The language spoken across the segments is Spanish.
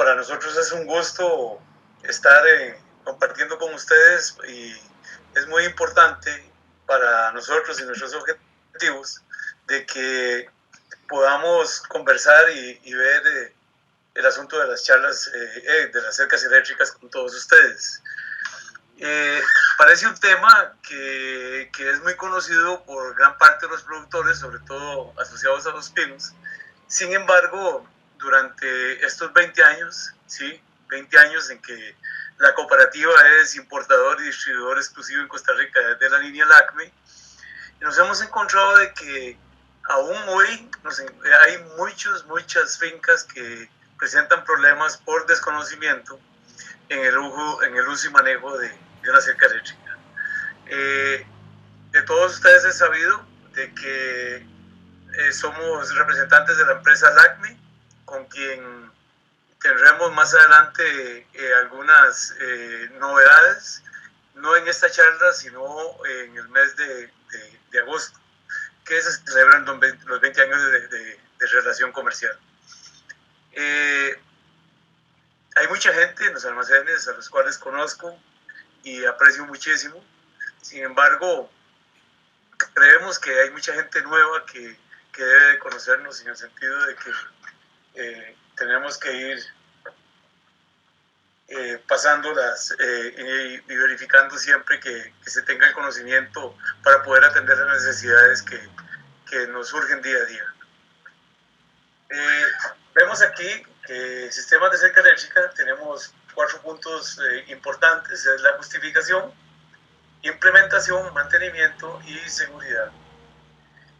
para nosotros es un gusto estar compartiendo con ustedes y es muy importante para nosotros y nuestros objetivos de que podamos conversar y ver el asunto de las charlas de las cercas eléctricas con todos ustedes. Parece un tema que es muy conocido por gran parte de los productores, sobre todo asociados a los pinos. Sin embargo, durante estos 20 años, ¿sí? 20 años en que la cooperativa es importador y distribuidor exclusivo en Costa Rica de la línea LACME, nos hemos encontrado de que aún hoy hay muchas fincas que presentan problemas por desconocimiento en el uso y manejo de una cerca eléctrica. De todos ustedes he sabido de que somos representantes de la empresa LACME, con quien tendremos más adelante algunas novedades, no en esta charla, sino en el mes de agosto, que se celebran los 20 años de relación comercial. Hay mucha gente en los almacenes a los cuales conozco y aprecio muchísimo. Sin embargo, creemos que hay mucha gente nueva que debe de conocernos, en el sentido de que tenemos que ir pasándolas y verificando siempre que se tenga el conocimiento para poder atender las necesidades que nos surgen día a día. Vemos aquí que sistemas de cerca eléctrica tenemos 4 puntos importantes: es la justificación, implementación, mantenimiento y seguridad.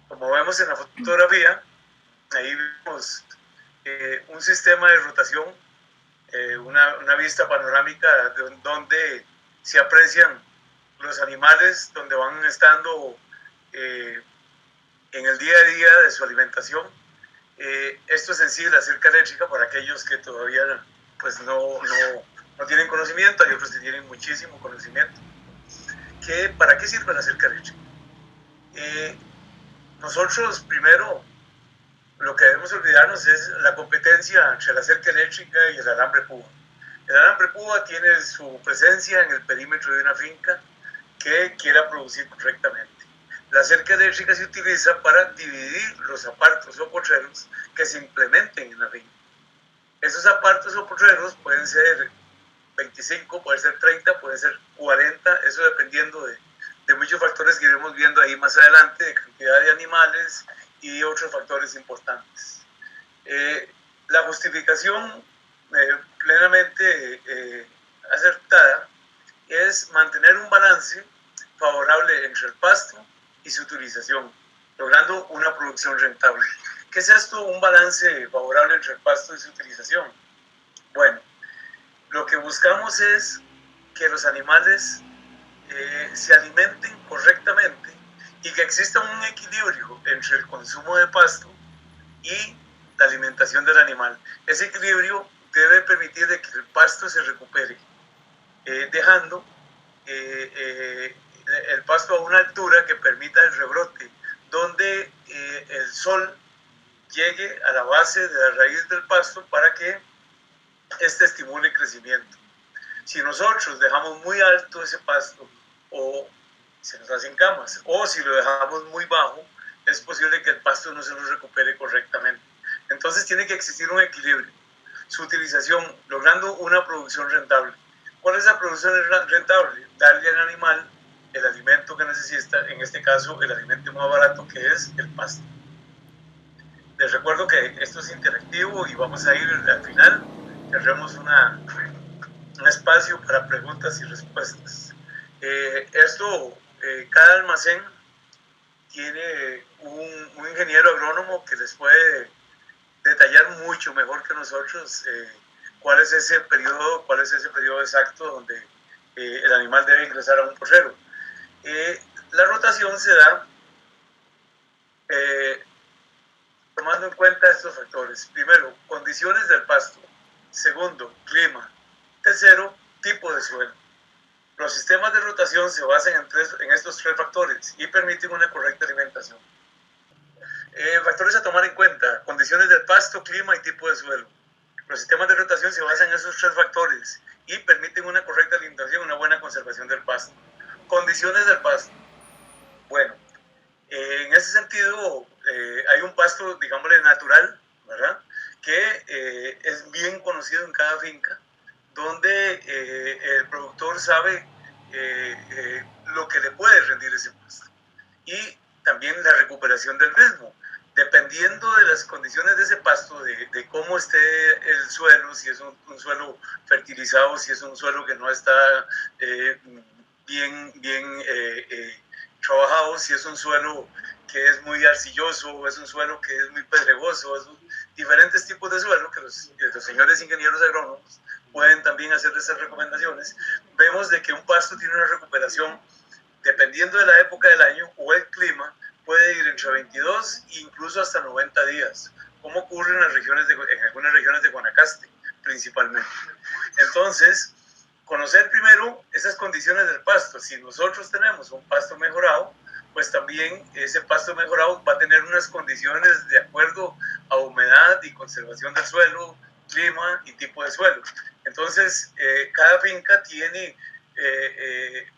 Como vemos en la fotografía, ahí vemos un sistema de rotación, una vista panorámica donde se aprecian los animales, donde van estando en el día a día de su alimentación. Esto es en sí la cerca eléctrica para aquellos que todavía pues no tienen conocimiento. Hay otros que tienen muchísimo conocimiento. ¿Para qué sirve la cerca eléctrica? Nosotros primero lo que debemos olvidarnos es la competencia entre la cerca eléctrica y el alambre púa. El alambre púa tiene su presencia en el perímetro de una finca que quiera producir correctamente. La cerca eléctrica se utiliza para dividir los apartos o potreros que se implementen en la finca. Esos apartos o potreros pueden ser 25, puede ser 30, puede ser 40, eso dependiendo de muchos factores que iremos viendo ahí más adelante, de cantidad de animales y otros factores importantes. La justificación plenamente acertada es mantener un balance favorable entre el pasto y su utilización, logrando una producción rentable. ¿Qué es esto? Un balance favorable entre el pasto y su utilización. Bueno, lo que buscamos es que los animales se alimenten correctamente y que exista un equilibrio entre el consumo de pasto y la alimentación del animal. Ese equilibrio debe permitir de que el pasto se recupere, dejando el pasto a una altura que permita el rebrote, donde el sol llegue a la base de la raíz del pasto para que este estimule el crecimiento. Si nosotros dejamos muy alto ese pasto, o se nos hacen camas, o si lo dejamos muy bajo, es posible que el pasto no se nos recupere correctamente. Entonces tiene que existir un equilibrio. Su utilización, logrando una producción rentable. ¿Cuál es la producción rentable? Darle al animal el alimento que necesita, en este caso el alimento más barato, que es el pasto. Les recuerdo que esto es interactivo y vamos a ir al final. Tendremos un espacio para preguntas y respuestas. Cada almacén tiene un ingeniero agrónomo que les puede detallar mucho mejor que nosotros cuál es ese periodo exacto donde el animal debe ingresar a un porrero. La rotación se da tomando en cuenta estos factores. Primero, condiciones del pasto. Segundo, clima. Tercero, tipo de suelo. Los sistemas de rotación se basan en estos 3 factores y permiten una correcta alimentación. Factores a tomar en cuenta: condiciones del pasto, clima y tipo de suelo. Los sistemas de rotación se basan en esos tres factores y permiten una correcta alimentación y una buena conservación del pasto. Condiciones del pasto. Bueno, en ese sentido, hay un pasto, digámosle, natural, ¿verdad? Que es bien conocido en cada finca, donde el productor sabe lo que le puede rendir ese pasto. Y también la recuperación del mismo. Dependiendo de las condiciones de ese pasto, de cómo esté el suelo, si es un suelo fertilizado, si es un suelo que no está bien trabajado, si es un suelo que es muy arcilloso, o es un suelo que es muy pedregoso, diferentes tipos de suelo que los señores ingenieros agrónomos pueden también hacer esas recomendaciones. Vemos de que un pasto tiene una recuperación, dependiendo de la época del año o el clima, puede ir entre 22 e incluso hasta 90 días, como ocurre en algunas regiones de Guanacaste principalmente. Entonces, conocer primero esas condiciones del pasto. Si nosotros tenemos un pasto mejorado, pues también ese pasto mejorado va a tener unas condiciones de acuerdo a humedad y conservación del suelo, clima y tipo de suelo. Entonces, cada finca tiene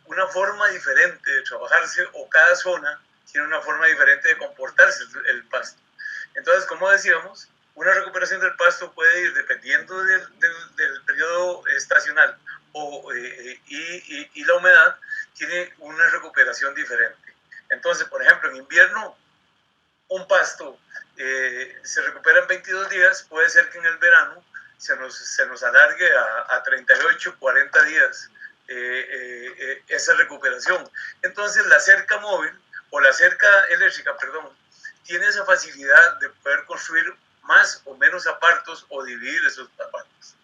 una forma diferente de trabajarse, o cada zona tiene una forma diferente de comportarse el pasto. Entonces, como decíamos, una recuperación del pasto puede ir dependiendo del periodo estacional y la humedad, tiene una recuperación diferente. Entonces, por ejemplo, en invierno, un pasto se recupera en 22 días, puede ser que en el verano se nos alargue a 38, 40 días esa recuperación. Entonces, la cerca móvil, o la cerca eléctrica, perdón, tiene esa facilidad de poder construir más o menos apartos o dividir esos apartos.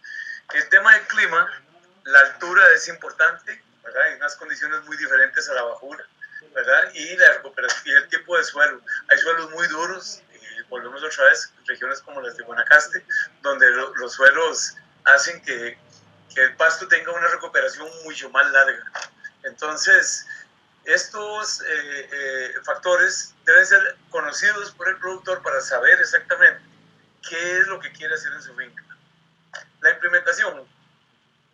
El tema del clima, la altura es importante, ¿verdad? Hay unas condiciones muy diferentes a la bajura, ¿verdad? Y la recuperación y el tipo de suelo. Hay suelos muy duros, volvemos otra vez, regiones como las de Guanacaste, donde los suelos hacen que el pasto tenga una recuperación mucho más larga. Entonces, estos factores deben ser conocidos por el productor para saber exactamente qué es lo que quiere hacer en su finca. La implementación,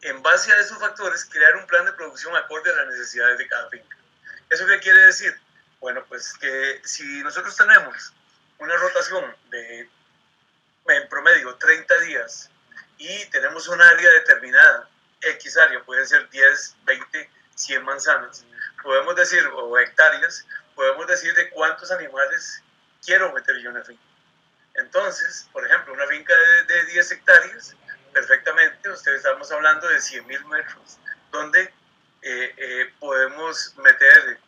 en base a esos factores, crear un plan de producción acorde a las necesidades de cada finca. ¿Eso qué quiere decir? Bueno, pues que si nosotros tenemos una rotación de, en promedio, 30 días, y tenemos un área determinada, X área, puede ser 10, 20, 100 manzanas, podemos decir, o hectáreas, podemos decir de cuántos animales quiero meter yo en la finca. Entonces, por ejemplo, una finca de 10 hectáreas, perfectamente, estamos hablando de 100.000 metros, donde podemos meter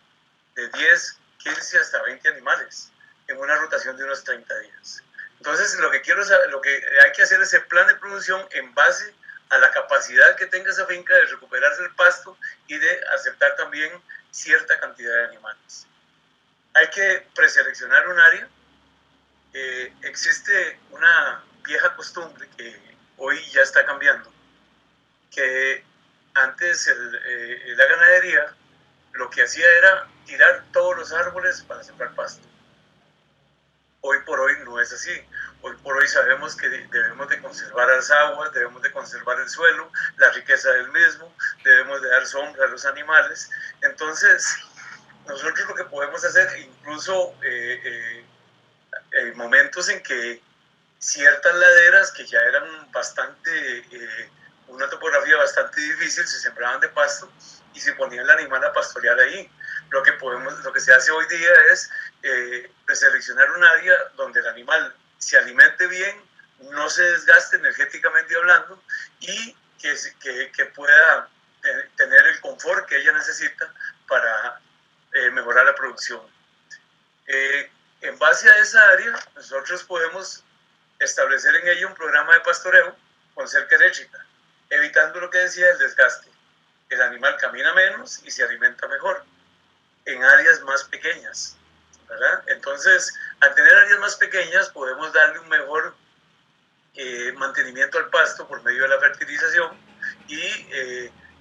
de 10, 15 hasta 20 animales en una rotación de unos 30 días. Entonces, lo que hay que hacer es el plan de producción en base a la capacidad que tenga esa finca de recuperarse el pasto y de aceptar también cierta cantidad de animales. Hay que preseleccionar un área. Existe una vieja costumbre que hoy ya está cambiando, que antes la ganadería lo que hacía era tirar todos los árboles para sembrar pasto. Hoy por hoy no es así. Hoy por hoy sabemos que debemos de conservar las aguas, debemos de conservar el suelo, la riqueza del mismo, debemos de dar sombra a los animales. Entonces, nosotros lo que podemos hacer, incluso momentos en que ciertas laderas que ya eran una topografía bastante difícil, se sembraban de pasto y se ponía el animal a pastorear ahí. Lo que se hace hoy día es preseleccionar un área donde el animal se alimente bien, no se desgaste energéticamente hablando, y que pueda tener el confort que ella necesita para mejorar la producción. En base a esa área, nosotros podemos establecer en ella un programa de pastoreo con cerca eléctrica, evitando lo que decía, el desgaste. El animal camina menos y se alimenta mejor en áreas más pequeñas, ¿verdad? Entonces, al tener áreas más pequeñas, podemos darle un mejor mantenimiento al pasto por medio de la fertilización, y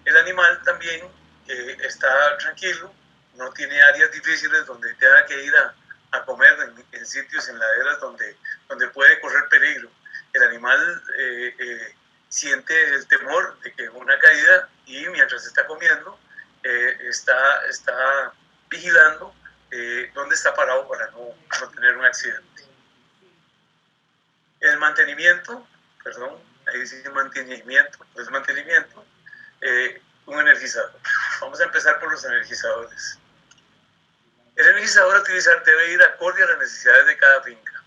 el animal también está tranquilo, no tiene áreas difíciles donde tenga que ir a comer en sitios, en laderas donde puede correr peligro. el animal siente el temor de que una caída y mientras está comiendo está vigilando dónde está parado para no tener un accidente. El mantenimiento, perdón, ahí dice mantenimiento, un energizador. Vamos a empezar por los energizadores. El energizador a utilizar debe ir acorde a las necesidades de cada finca,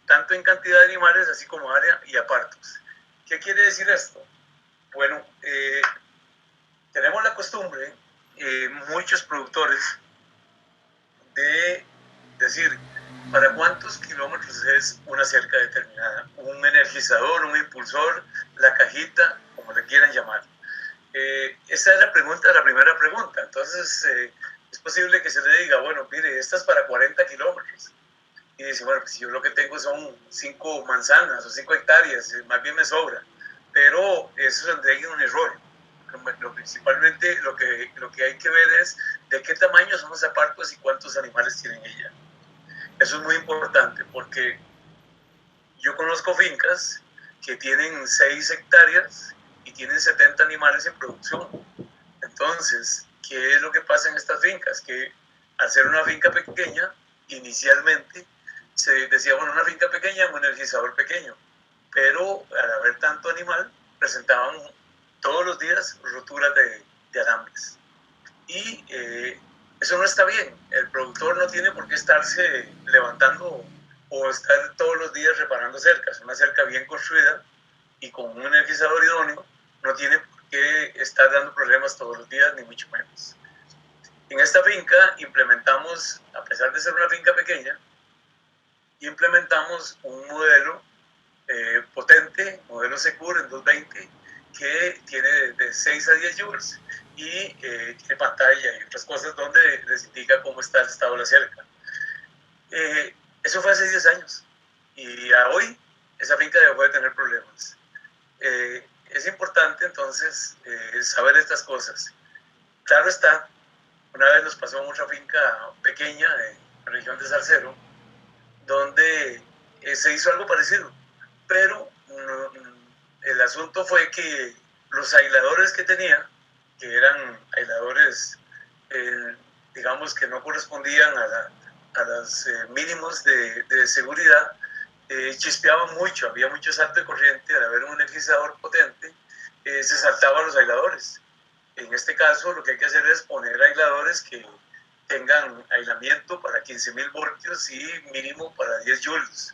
tanto en cantidad de animales así como área y apartos. ¿Qué quiere decir esto? Bueno, tenemos la costumbre, muchos productores, de decir para cuántos kilómetros es una cerca determinada, un energizador, un impulsor, la cajita, como le quieran llamar. Esa es la primera pregunta. Entonces, es posible que se le diga, bueno, mire, esta es para 40 kilómetros. Y dice, bueno, pues si yo lo que tengo son 5 manzanas o 5 hectáreas, más bien me sobra. Pero eso es un error. Principalmente lo que hay que ver es de qué tamaño son los apartos y cuántos animales tienen ella. Eso es muy importante porque yo conozco fincas que tienen 6 hectáreas y tienen 70 animales en producción. Entonces, ¿qué es lo que pasa en estas fincas? Que al ser una finca pequeña, inicialmente se decía, bueno, una finca pequeña, un energizador pequeño, pero al haber tanto animal, presentaban todos los días roturas de alambres. Y eso no está bien. El productor no tiene por qué estarse levantando o estar todos los días reparando cercas. Una cerca bien construida y con un energizador idóneo no tiene por qué estar dando problemas todos los días, ni mucho menos. En esta finca implementamos, a pesar de ser una finca pequeña, implementamos un modelo potente, modelo Secure en 220, que tiene de 6 a 10 joules y tiene pantalla y otras cosas donde les indica cómo está el estado de la cerca. Eso fue hace 10 años y a hoy esa finca dejó de tener problemas. Es importante entonces saber estas cosas. Claro está, una vez nos pasó en otra finca pequeña en la región de Salcero, donde se hizo algo parecido, pero el asunto fue que los aisladores que tenía, que eran aisladores, digamos, que no correspondían a los mínimos de seguridad, chispeaban mucho, había mucho salto de corriente. Al haber un energizador potente, se saltaban los aisladores. En este caso, lo que hay que hacer es poner aisladores que tengan aislamiento para 15.000 voltios y mínimo para 10 joules.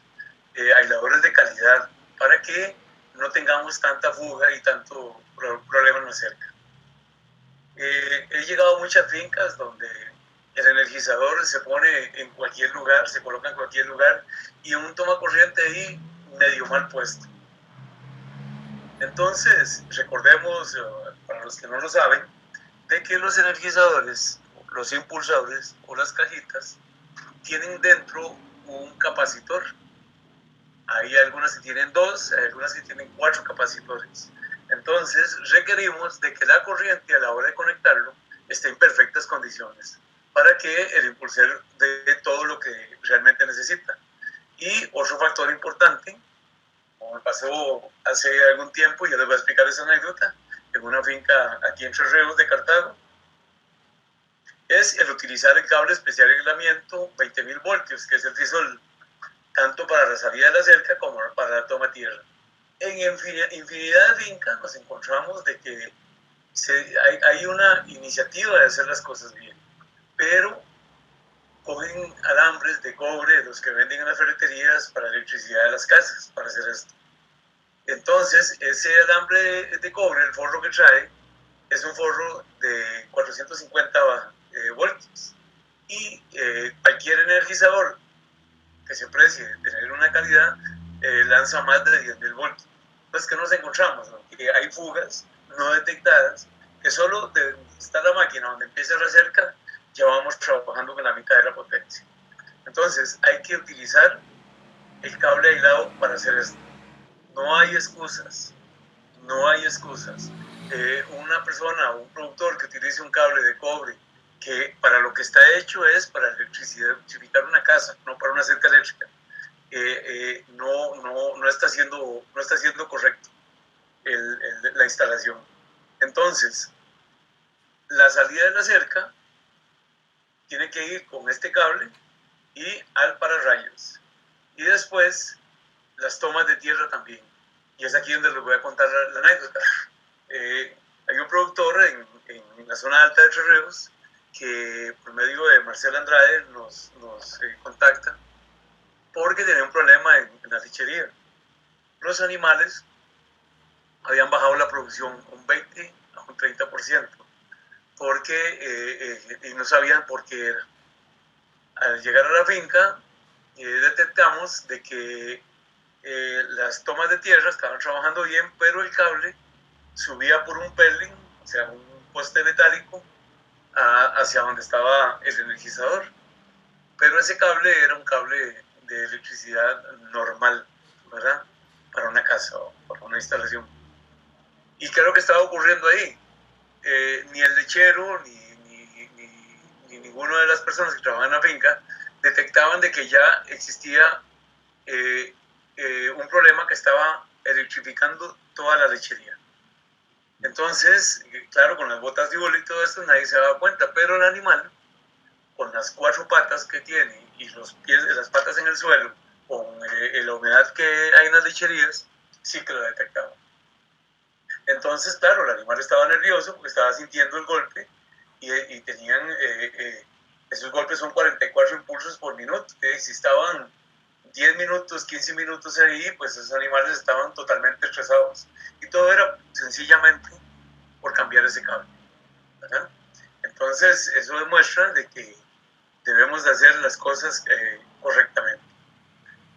Aisladores de calidad, para que no tengamos tanta fuga y tanto problema en la cerca. He llegado a muchas fincas donde el energizador se pone en cualquier lugar, se coloca en cualquier lugar y un toma corriente ahí medio mal puesto. Entonces, recordemos, para los que no lo saben, de que los energizadores, los impulsadores o las cajitas tienen dentro un capacitor. Hay algunas que tienen 2, hay algunas que tienen 4 capacitores. Entonces requerimos de que la corriente a la hora de conectarlo esté en perfectas condiciones para que el impulsor dé todo lo que realmente necesita. Y otro factor importante, como me pasó hace algún tiempo, ya les voy a explicar esa anécdota, en una finca aquí en Tres Ríos de Cartago, es el utilizar el cable especial de aislamiento 20.000 voltios, que es el FISOL, tanto para la salida de la cerca como para la toma de tierra. En infinidad de fincas nos encontramos de que hay una iniciativa de hacer las cosas bien, pero cogen alambres de cobre, los que venden en las ferreterías, para la electricidad de las casas, para hacer esto. Entonces, ese alambre de cobre, el forro que trae, es un forro de 450 voltios. Y cualquier energizador que se precie tener una calidad, lanza más de 10.000 voltios. Entonces, ¿qué nos encontramos? ¿No? Que hay fugas no detectadas, que solo de está la máquina donde empieza la cerca, ya vamos trabajando con la mitad de la potencia. Entonces, hay que utilizar el cable aislado para hacer esto. No hay excusas, no hay excusas. Una persona o un productor que utilice un cable de cobre, que para lo que está hecho es para electrificar una casa, no para una cerca eléctrica, no está siendo correcto la instalación. Entonces, la salida de la cerca tiene que ir con este cable y al pararrayos. Y después, las tomas de tierra también. Y es aquí donde les voy a contar la anécdota. Hay un productor en la zona alta de Tres Ríos que por medio de Marcelo Andrade nos contacta porque tenía un problema en la lechería. Los animales habían bajado la producción un 20 a un 30% porque, y no sabían por qué era. Al llegar a la finca, detectamos de que las tomas de tierra estaban trabajando bien, pero el cable subía por un pelling, o sea, un poste metálico, hacia donde estaba el energizador. Pero ese cable era un cable de electricidad normal, ¿verdad? Para una casa o para una instalación. ¿Y qué es lo que estaba ocurriendo ahí? Ni el lechero ni ninguna de las personas que trabajaban en la finca detectaban de que ya existía un problema que estaba electrificando toda la lechería. Entonces, claro, con las botas de hule y todo esto nadie se daba cuenta, pero el animal, con las 4 patas que tiene y los pies, las patas en el suelo, con la humedad que hay en las lecherías, sí que lo detectaba. Entonces, claro, el animal estaba nervioso porque estaba sintiendo el golpe y tenían, esos golpes son 44 impulsos por minuto. Si estaban 10 minutos, 15 minutos ahí, pues esos animales estaban totalmente estresados. Y todo era sencillamente por cambiar ese cable, ¿verdad? Entonces, eso demuestra de que debemos de hacer las cosas correctamente.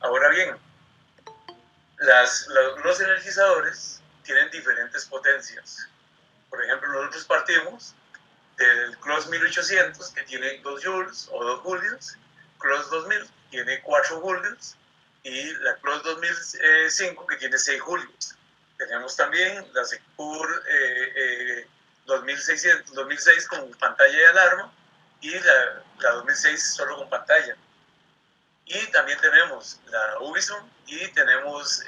Ahora bien, los energizadores tienen diferentes potencias. Por ejemplo, nosotros partimos del CLOS 1800, que tiene 2 joules o 2 julios, CLOS 2000 tiene 4 julios, y la CLOS 2005, que tiene 6 julios. Tenemos también la Secur 2006 con pantalla de alarma, y la 2006 solo con pantalla. Y también tenemos la Ubison y tenemos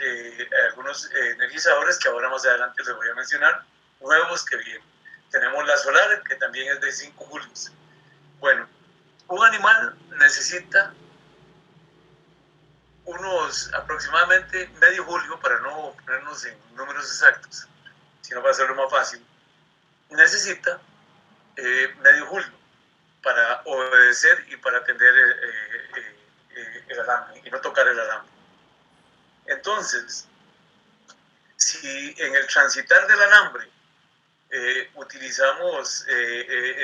algunos energizadores que ahora más adelante les voy a mencionar, nuevos que vienen. Tenemos la solar, que también es de 5 julios. Bueno, un animal necesita unos aproximadamente medio julio, para no ponernos en números exactos, sino para hacerlo más fácil. Necesita medio julio para obedecer y para atender el alambre y no tocar el alambre. Entonces, si en el transitar del alambre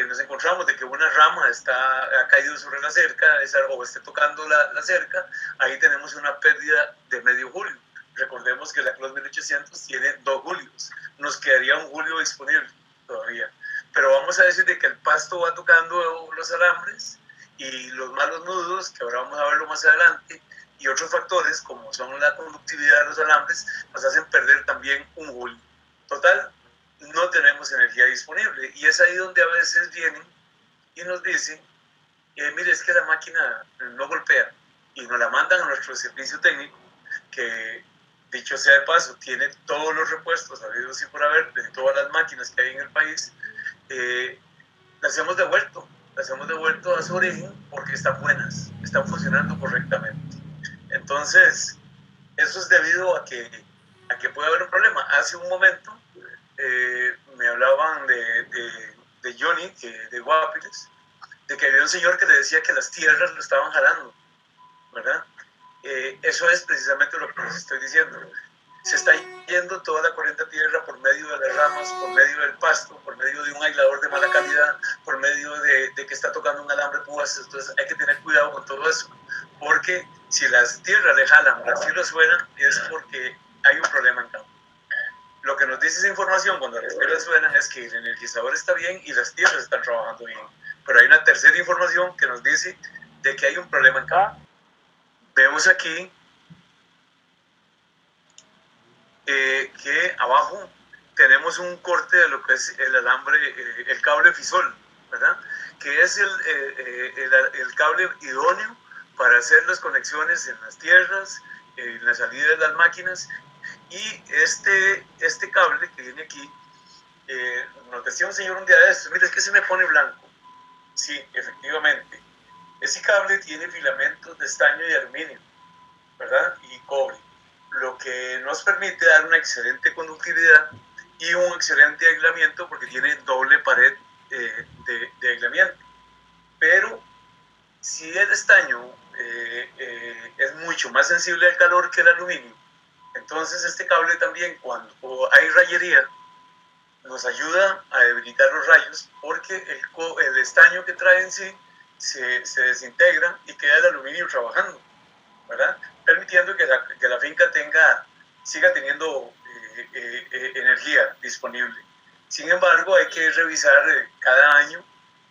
nos encontramos de que una rama ha caído sobre la cerca o esté tocando la cerca, ahí tenemos una pérdida de medio julio. Recordemos que la CLOS 1800 tiene 2 julios, nos quedaría un julio disponible todavía. Pero vamos a decir de que el pasto va tocando los alambres y los malos nudos, que ahora vamos a verlo más adelante, y otros factores como son la conductividad de los alambres, nos hacen perder también un julio. Total, no tenemos energía disponible. Y es ahí donde a veces vienen y nos dicen, mire, es que la máquina no golpea. Y nos la mandan a nuestro servicio técnico, que dicho sea de paso, tiene todos los repuestos habidos y por haber de todas las máquinas que hay en el país. Las hemos devuelto a su origen porque están buenas, están funcionando correctamente. Entonces, eso es debido a que puede haber un problema. Hace un momento me hablaban de Johnny, de Guapiles, de que había un señor que le decía que las tierras lo estaban jalando, ¿verdad? Eso es precisamente lo que les estoy diciendo. Se está yendo toda la corriente a tierra por medio de las ramas, por medio del pasto, por medio de un aislador de mala calidad, por medio de que está tocando un alambre púas. Entonces hay que tener cuidado con todo eso, porque si las tierras le jalan, las fibras suenan, es porque hay un problema en campo. Lo que nos dice esa información cuando las tierras suenan es que el energizador está bien y las tierras están trabajando bien. Pero hay una tercera información que nos dice de que hay un problema en campo. Vemos aquí que abajo tenemos un corte de lo que es el alambre, el cable fisol, ¿verdad? Que es el cable idóneo para hacer las conexiones en las tierras, en la salida de las máquinas, y este cable que viene aquí, nos decía un señor un día de estos, mira, es que se me pone blanco. Sí, efectivamente. Ese cable tiene filamentos de estaño y aluminio, ¿verdad? Y cobre, lo que nos permite dar una excelente conductividad y un excelente aislamiento porque tiene doble pared de aislamiento. Pero si el estaño es mucho más sensible al calor que el aluminio, entonces este cable también, cuando hay rayería, nos ayuda a debilitar los rayos porque el estaño que trae en sí se desintegra y queda el aluminio trabajando, ¿verdad? Permitiendo que la finca siga teniendo energía disponible. Sin embargo, hay que revisar cada año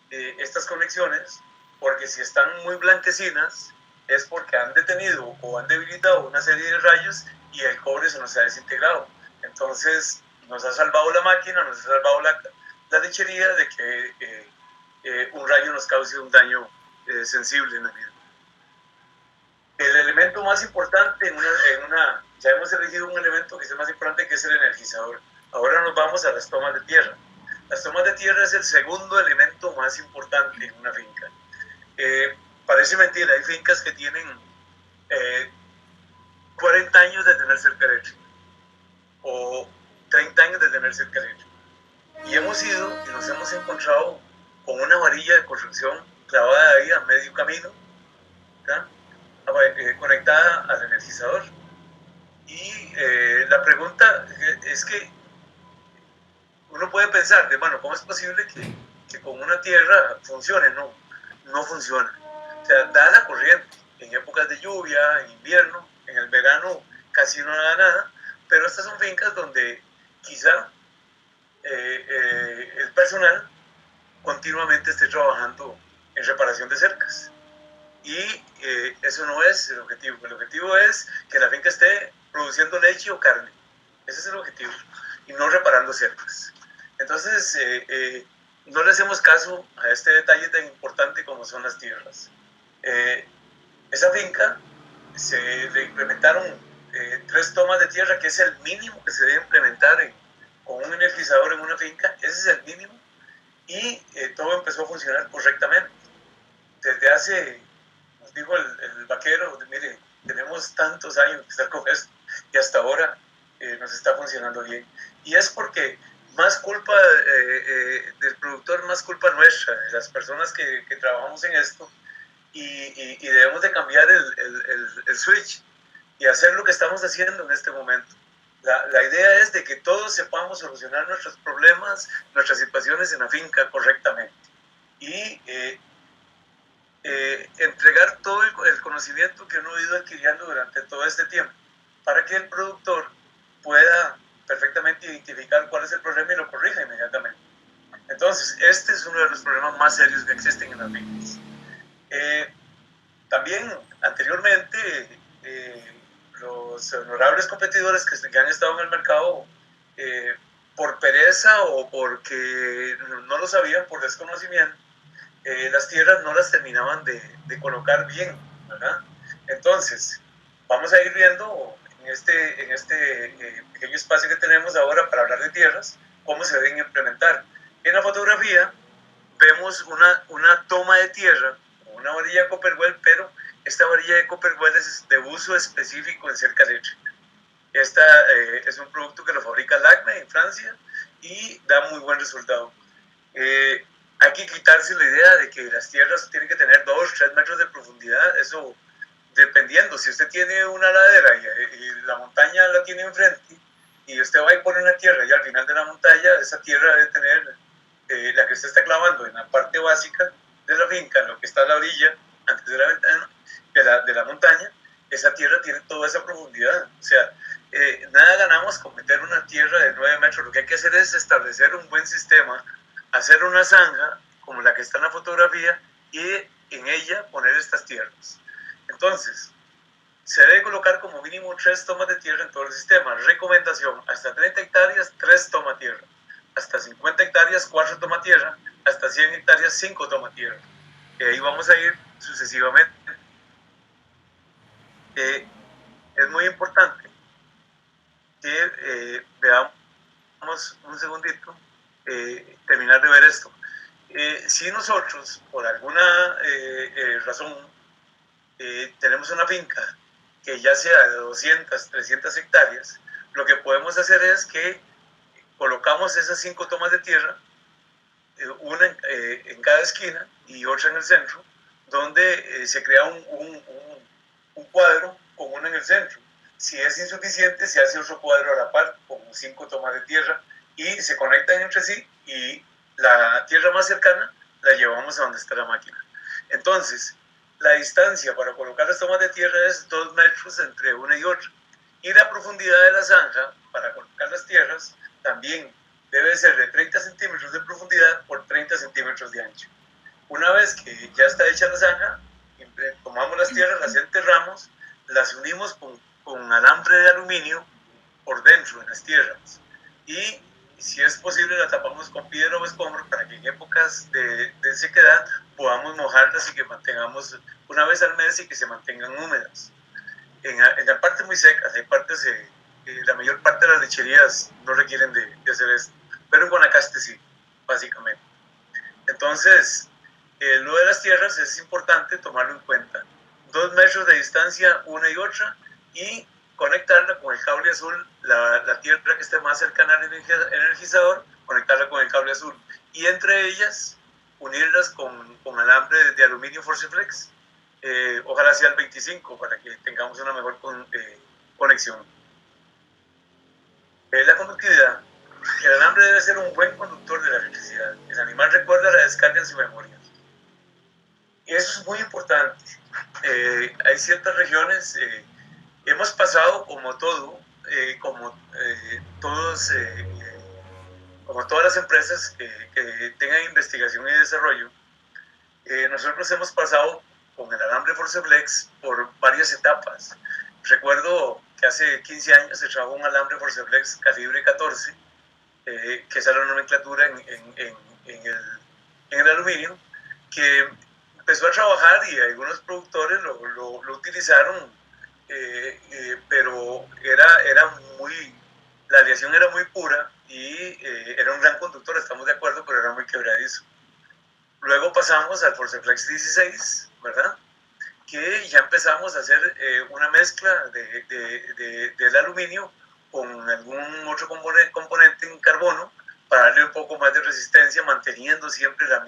estas conexiones, porque si están muy blanquecinas es porque han detenido o han debilitado una serie de rayos y el cobre se nos ha desintegrado. Entonces nos ha salvado la máquina, nos ha salvado la lechería de que un rayo nos cause un daño sensible en la vida. El elemento más importante ya hemos elegido un elemento que es el más importante, que es el energizador. Ahora nos vamos a las tomas de tierra. Las tomas de tierra es el segundo elemento más importante en una finca. Parece mentira, hay fincas que tienen 40 años de tener cerca eléctrica o 30 años de tener cerca eléctrica. Y hemos ido y nos hemos encontrado con una varilla de construcción clavada ahí a medio camino, ¿verdad? Conectada al energizador. Y la pregunta es que uno puede pensar de, bueno, ¿cómo es posible que con una tierra funcione? No, no funciona. O sea, da la corriente en épocas de lluvia, en invierno, en el verano casi no da nada, pero estas son fincas donde quizá el personal continuamente esté trabajando en reparación de cercas. Y eso no es el objetivo. El objetivo es que la finca esté produciendo leche o carne. Ese es el objetivo. Y no reparando cercas. Entonces, no le hacemos caso a este detalle tan importante como son las tierras. Esa finca le implementaron 3 tomas de tierra, que es el mínimo que se debe implementar con un energizador en una finca. Ese es el mínimo. Y todo empezó a funcionar correctamente. Desde hace, nos dijo el vaquero, mire, tenemos tantos años de estar con esto y hasta ahora nos está funcionando bien. Y es porque más culpa del productor, más culpa nuestra, de las personas que trabajamos en esto, y debemos de cambiar el switch y hacer lo que estamos haciendo en este momento. La idea es de que todos sepamos solucionar nuestros problemas, nuestras situaciones en la finca correctamente. Y entregar todo el conocimiento que uno ha ido adquiriendo durante todo este tiempo, para que el productor pueda perfectamente identificar cuál es el problema y lo corrija inmediatamente. Entonces, este es uno de los problemas más serios que existen en las fincas. También, anteriormente, los honorables competidores que han estado en el mercado, por pereza o porque no lo sabían, por desconocimiento, las tierras no las terminaban de colocar bien, ¿verdad? Entonces, vamos a ir viendo en este pequeño espacio que tenemos ahora para hablar de tierras, cómo se deben implementar. En la fotografía vemos una toma de tierra, una varilla de Copperwell, pero esta varilla de Copperwell es de uso específico en cerca eléctrica. Esta es un producto que lo fabrica Lacme en Francia y da muy buen resultado. Hay que quitarse la idea de que las tierras tienen que tener 2, 3 metros de profundidad. Eso dependiendo. Si usted tiene una ladera y la montaña la tiene enfrente y usted va y pone una tierra y al final de la montaña, esa tierra debe tener la que usted está clavando en la parte básica de la finca, en lo que está a la orilla, antes de la ventana, de la montaña, esa tierra tiene toda esa profundidad. O sea, nada ganamos con meter una tierra de 9 metros. Lo que hay que hacer es establecer un buen sistema, hacer una zanja como la que está en la fotografía y en ella poner estas tierras. Entonces, se debe colocar como mínimo 3 tomas de tierra en todo el sistema. Recomendación: hasta 30 hectáreas, 3 tomas tierra. Hasta 50 hectáreas, 4 tomas tierra. Hasta 100 hectáreas, 5 tomas tierra. Y ahí vamos a ir sucesivamente. Es muy importante que veamos un segundito, terminar de ver esto. Si nosotros, por alguna razón, tenemos una finca que ya sea de 200, 300 hectáreas, lo que podemos hacer es que colocamos esas 5 tomas de tierra, una en cada esquina y otra en el centro, donde se crea un cuadro con una en el centro. Si es insuficiente, se hace otro cuadro a la par, con 5 tomas de tierra, y se conectan entre sí, y la tierra más cercana la llevamos a donde está la máquina. Entonces, la distancia para colocar las tomas de tierra es 2 metros entre una y otra. Y la profundidad de la zanja para colocar las tierras también debe ser de 30 centímetros de profundidad por 30 centímetros de ancho. Una vez que ya está hecha la zanja, tomamos las tierras, las enterramos, las unimos con alambre de aluminio por dentro en las tierras, y si es posible la tapamos con piedra o escombro para que en épocas de sequedad podamos mojarlas y que mantengamos una vez al mes y que se mantengan húmedas. En la parte muy secas, hay partes, la mayor parte de las lecherías no requieren de hacer esto, pero en Guanacaste sí, básicamente. Entonces, lo de las tierras es importante tomarlo en cuenta. 2 metros de distancia una y otra, y conectarla con el cable azul, la tierra que esté más cercana al energizador, conectarla con el cable azul. Y entre ellas, unirlas con alambre de aluminio Forceflex, ojalá sea el 25 para que tengamos una mejor conexión. La conductividad. El alambre debe ser un buen conductor de la electricidad. El animal recuerda la descarga en su memoria. Y eso es muy importante. Hay ciertas regiones, hemos pasado como todo, todos, como todas las empresas que tengan investigación y desarrollo, nosotros hemos pasado con el alambre Forceflex por varias etapas. Recuerdo que hace 15 años se trajo un alambre Forceflex calibre 14, que es la nomenclatura en el aluminio, que empezó a trabajar y algunos productores lo utilizaron, pero la aleación era muy pura y era un gran conductor, estamos de acuerdo, pero era muy quebradizo. Luego pasamos al Forceflex 16, ¿verdad? Que ya empezamos a hacer una mezcla del aluminio con algún otro componente en carbono para darle un poco más de resistencia, manteniendo siempre la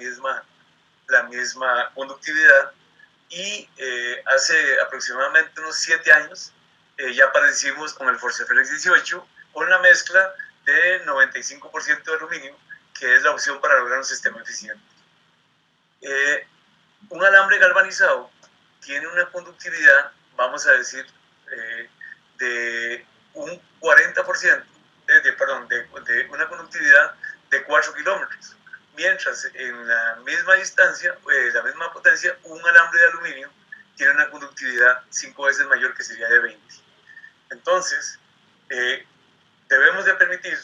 misma conductividad. Y hace aproximadamente unos 7 años ya aparecimos con el Forceflex 18 con la mezcla de 95% de aluminio, que es la opción para lograr un sistema eficiente. Un alambre galvanizado tiene una conductividad, vamos a decir, de un 40%, de una conductividad de 4 kilómetros, mientras en la misma distancia, la misma potencia, un alambre de aluminio tiene una conductividad 5 veces mayor, que sería de 20. Entonces, debemos de permitir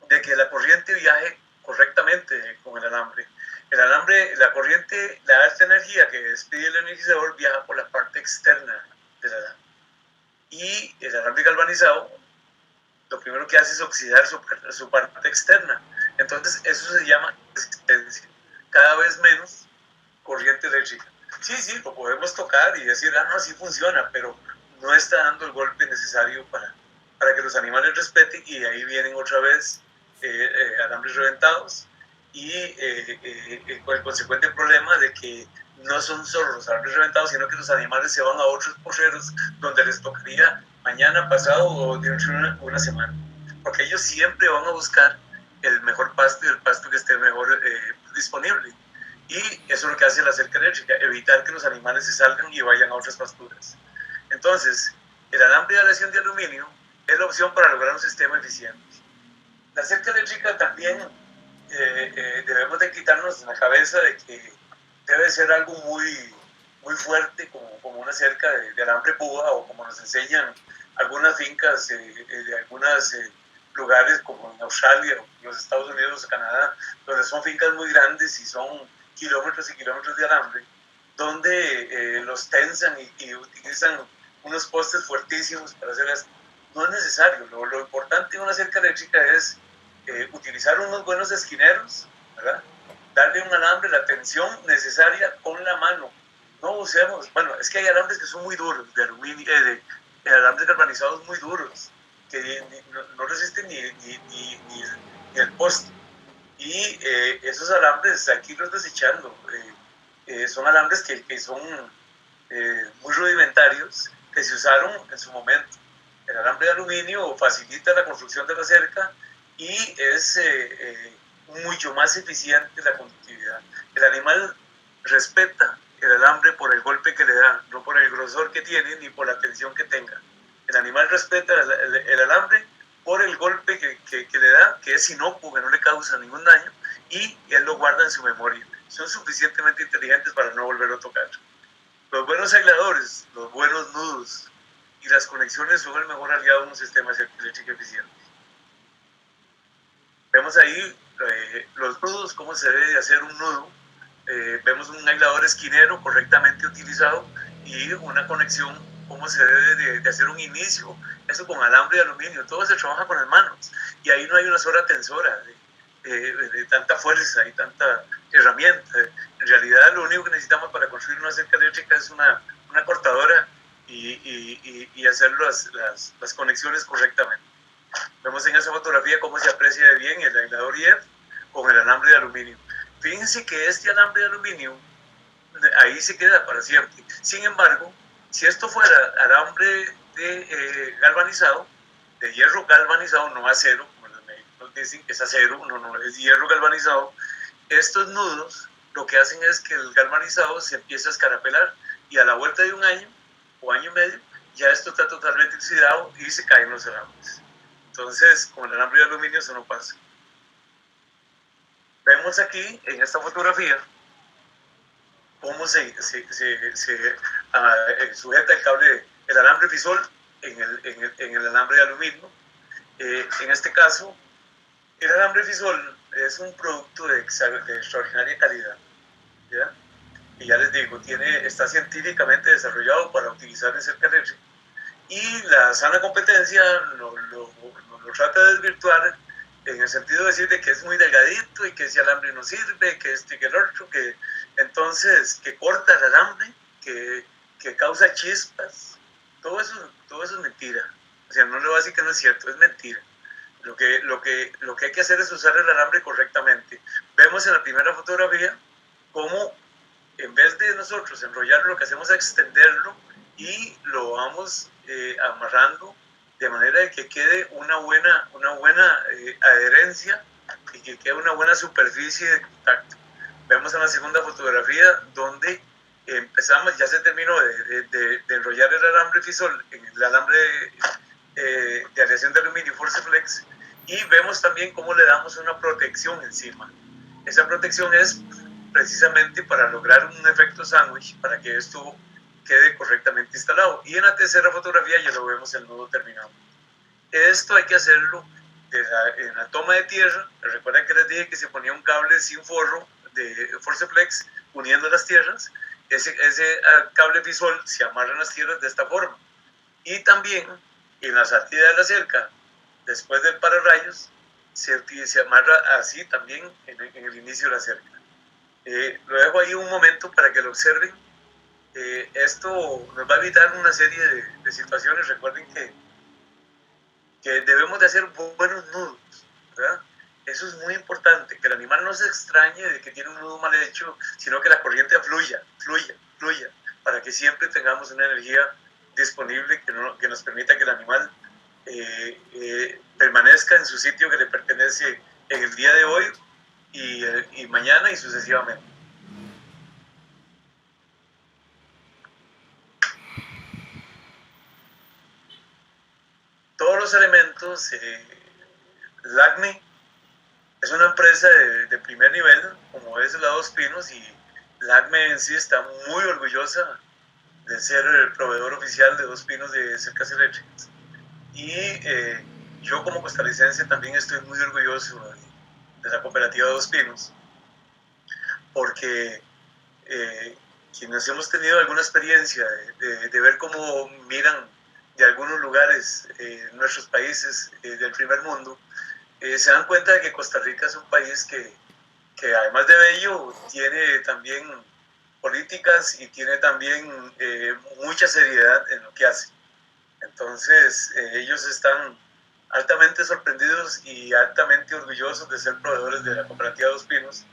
de que la corriente viaje correctamente con el alambre. El alambre, la corriente, la alta energía que despide el energizador viaja por la parte externa del alambre. Y el alambre galvanizado, lo primero que hace es oxidar su parte externa. Entonces, eso se llama resistencia. Cada vez menos corriente eléctrica. Sí, lo podemos tocar y decir, no, así funciona, pero no está dando el golpe necesario para que los animales respeten, y ahí vienen otra vez alambres reventados y con el consecuente problema de que no son solo los alambres reventados, sino que los animales se van a otros porreros donde les tocaría mañana, pasado o dentro de una semana, porque ellos siempre van a buscar el mejor pasto y el pasto que esté mejor disponible. Y eso es lo que hace la cerca eléctrica, evitar que los animales se salgan y vayan a otras pasturas. Entonces, el alambre de aleación de aluminio es la opción para lograr un sistema eficiente. La cerca eléctrica también debemos de quitarnos en la cabeza de que debe ser algo muy fuerte, como una cerca de alambre púa, o como nos enseñan algunas fincas de algunos lugares como en Australia, o los Estados Unidos o Canadá, donde son fincas muy grandes y son kilómetros y kilómetros de alambre, donde los tensan y utilizan unos postes fuertísimos para hacer esto. No es necesario. Lo importante en una cerca eléctrica es utilizar unos buenos esquineros, ¿verdad? Darle un alambre, la tensión necesaria con la mano. No usemos, bueno, es que hay alambres que son muy duros, de aluminio, de alambres galvanizados muy duros, que no resisten ni el poste. Y esos alambres hay que irlos desechando. Son alambres que son muy rudimentarios, que se usaron en su momento. El alambre de aluminio facilita la construcción de la cerca y es mucho más eficiente la conductividad. El animal respeta el alambre por el golpe que le da, no por el grosor que tiene ni por la tensión que tenga. El animal respeta el alambre por el golpe que le da, que es inocuo, que no le causa ningún daño, y él lo guarda en su memoria. Son suficientemente inteligentes para no volverlo a tocar. Los buenos aisladores, los buenos nudos y las conexiones son el mejor aliado en un sistema eléctrico eficiente. Vemos ahí los nudos, cómo se debe de hacer un nudo. Vemos un aislador esquinero correctamente utilizado y una conexión, cómo se debe de hacer un inicio, eso con alambre de aluminio. Todo se trabaja con las manos y ahí no hay una sola tensora de tanta fuerza y tanta herramienta. En realidad lo único que necesitamos para construir una cerca eléctrica es una cortadora y hacer las conexiones correctamente. Vemos en esa fotografía cómo se aprecia de bien el aislador IF con el alambre de aluminio. Fíjense que este alambre de aluminio ahí se queda para siempre. Sin embargo, si esto fuera alambre galvanizado, de hierro galvanizado, no acero, como los médicos dicen que es acero, no, es hierro galvanizado, estos nudos lo que hacen es que el galvanizado se empieza a escarapelar y a la vuelta de un año o año y medio ya esto está totalmente oxidado y se caen los alambres. Entonces, con el alambre de aluminio eso no pasa. Vemos aquí en esta fotografía cómo se sujeta el cable, el alambre fisol en el alambre de aluminio. En este caso, el alambre fisol es un producto de extraordinaria calidad, ¿ya? Y ya les digo, está científicamente desarrollado para utilizar en cerca eléctrica. Y la sana competencia lo trata de desvirtuar en el sentido de decir de que es muy delgadito y que ese alambre no sirve, que este que el otro, que entonces que corta el alambre, que causa chispas. Todo eso es mentira. O sea, no le voy a decir que no es cierto, es mentira. Lo que hay que hacer es usar el alambre correctamente. Vemos en la primera fotografía cómo en vez de nosotros enrollarlo, lo que hacemos es extenderlo y lo vamos amarrando de manera de que quede una buena adherencia y que quede una buena superficie de contacto. Vemos en la segunda fotografía donde empezamos, ya se terminó de enrollar el alambre fisol en el alambre de aleación de aluminio Forceflex y vemos también cómo le damos una protección encima. Esa protección es precisamente para lograr un efecto sándwich, para que esto quede correctamente instalado. Y en la tercera fotografía ya lo vemos el nudo terminado. Esto hay que hacerlo en la toma de tierra. Recuerden que les dije que se ponía un cable sin forro de Forceflex uniendo las tierras. Ese cable fisol se amarra en las tierras de esta forma. Y también en la salida de la cerca, después del pararrayos, se amarra así también en el inicio de la cerca. Lo dejo ahí un momento para que lo observen. Esto nos va a evitar una serie de situaciones. Recuerden que debemos de hacer buenos nudos, ¿verdad? Eso es muy importante, que el animal no se extrañe de que tiene un nudo mal hecho, sino que la corriente fluya, para que siempre tengamos una energía disponible que nos permita que el animal permanezca en su sitio que le pertenece en el día de hoy y mañana y sucesivamente. Todos los elementos, LACME es una empresa de primer nivel, como es la Dos Pinos, y LACME en sí está muy orgullosa de ser el proveedor oficial de Dos Pinos de cercas eléctricas. Y yo como costarricense también estoy muy orgulloso de la cooperativa Dos Pinos, porque quienes hemos tenido alguna experiencia de ver cómo miran de algunos lugares nuestros países del primer mundo, se dan cuenta de que Costa Rica es un país que además de bello tiene también políticas y tiene también mucha seriedad en lo que hace. Entonces ellos están altamente sorprendidos y altamente orgullosos de ser proveedores de la cooperativa Dos Pinos.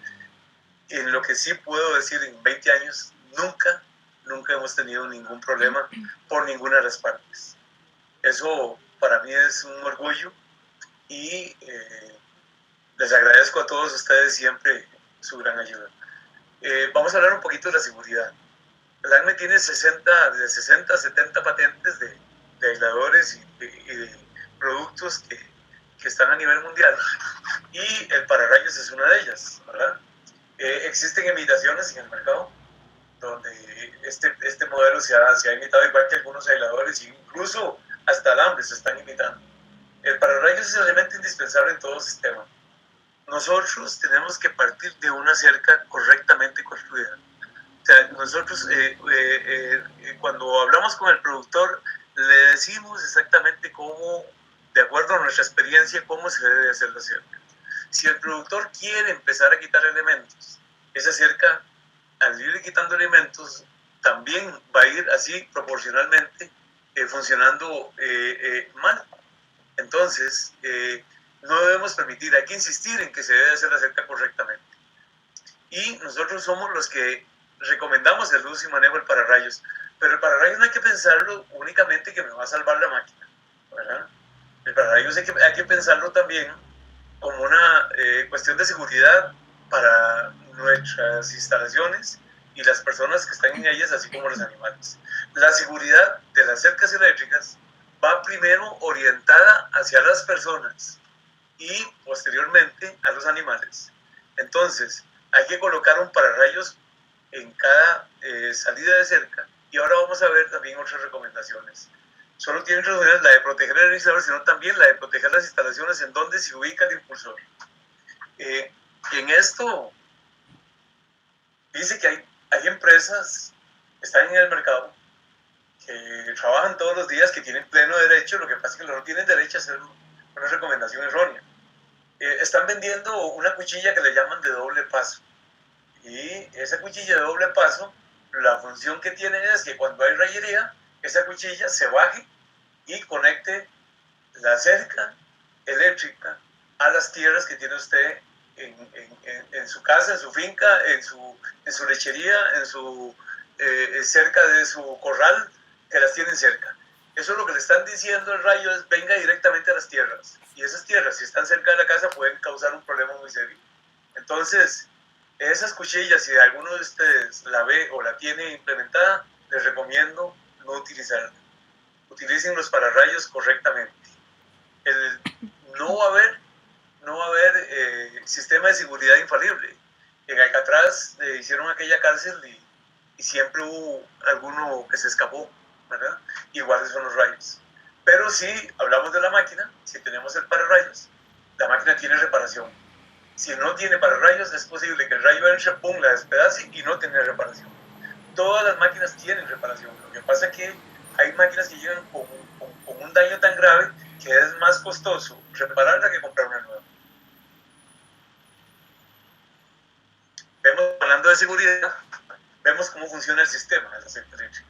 En lo que sí puedo decir, en 20 años nunca hemos tenido ningún problema por ninguna de las partes. Eso para mí es un orgullo y les agradezco a todos ustedes siempre su gran ayuda. Vamos a hablar un poquito de la seguridad. El ACME tiene de 60 a 70 patentes de aisladores y de productos que están a nivel mundial, y el pararrayos es una de ellas, ¿verdad? Existen imitaciones en el mercado donde este modelo se ha imitado, igual que algunos aisladores, e incluso hasta alambres se están imitando. El pararrayos es el elemento indispensable en todo sistema. Nosotros tenemos que partir de una cerca correctamente construida. O sea, nosotros cuando hablamos con el productor le decimos exactamente cómo, de acuerdo a nuestra experiencia, cómo se debe hacer la cerca. Si el productor quiere empezar a quitar elementos, esa cerca, al ir quitando elementos, también va a ir así proporcionalmente funcionando mal. Entonces, no debemos permitir, hay que insistir en que se debe hacer la cerca correctamente. Y nosotros somos los que recomendamos el uso y manejo del pararrayos. Pero el pararrayos no hay que pensarlo únicamente que me va a salvar la máquina, ¿verdad? El pararrayos hay que pensarlo también como una cuestión de seguridad para nuestras instalaciones y las personas que están en ellas, así como los animales. La seguridad de las cercas eléctricas va primero orientada hacia las personas y posteriormente a los animales. Entonces, hay que colocar un pararrayos en cada salida de cerca, y ahora vamos a ver también otras recomendaciones. Solo tienen recomendaciones la de proteger el iniciador, sino también la de proteger las instalaciones en donde se ubica el impulsor. En esto dice que hay empresas que están en el mercado que trabajan todos los días, que tienen pleno derecho, lo que pasa es que no tienen derecho a hacer una recomendación errónea. Están vendiendo una cuchilla que le llaman de doble paso, y esa cuchilla de doble paso, la función que tiene es que cuando hay rayería, esa cuchilla se baje y conecte la cerca eléctrica a las tierras que tiene usted en su casa, en su finca, en su lechería, cerca de su corral, que las tienen cerca. Eso es lo que le están diciendo el rayo, es venga directamente a las tierras. Y esas tierras, si están cerca de la casa, pueden causar un problema muy serio. Entonces, esas cuchillas, si alguno de ustedes la ve o la tiene implementada, les recomiendo no utilizarla. Utilicen los pararrayos correctamente. No va a haber sistema de seguridad infalible. En Alcatraz hicieron aquella cárcel y siempre hubo alguno que se escapó, ¿verdad? Iguales son los rayos. Pero si hablamos de la máquina, si tenemos el pararrayos, la máquina tiene reparación. Si no tiene pararrayos, es posible que el rayo entre, pum, la despedace y no tiene reparación. Todas las máquinas tienen reparación. Lo que pasa es que hay máquinas que llegan con un daño tan grave que es más costoso repararla que comprar una nueva. Hablando de seguridad, vemos cómo funciona el sistema de la cerca eléctrica.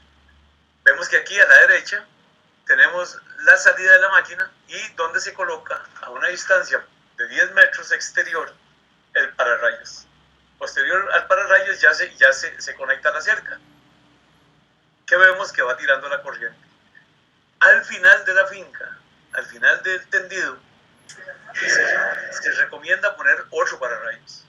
Vemos que aquí a la derecha tenemos la salida de la máquina y donde se coloca a una distancia de 10 metros exterior el pararrayos. Posterior al pararrayos ya se conecta a la cerca, que vemos que va tirando la corriente. Al final de la finca, al final del tendido, se recomienda poner 8 pararrayos.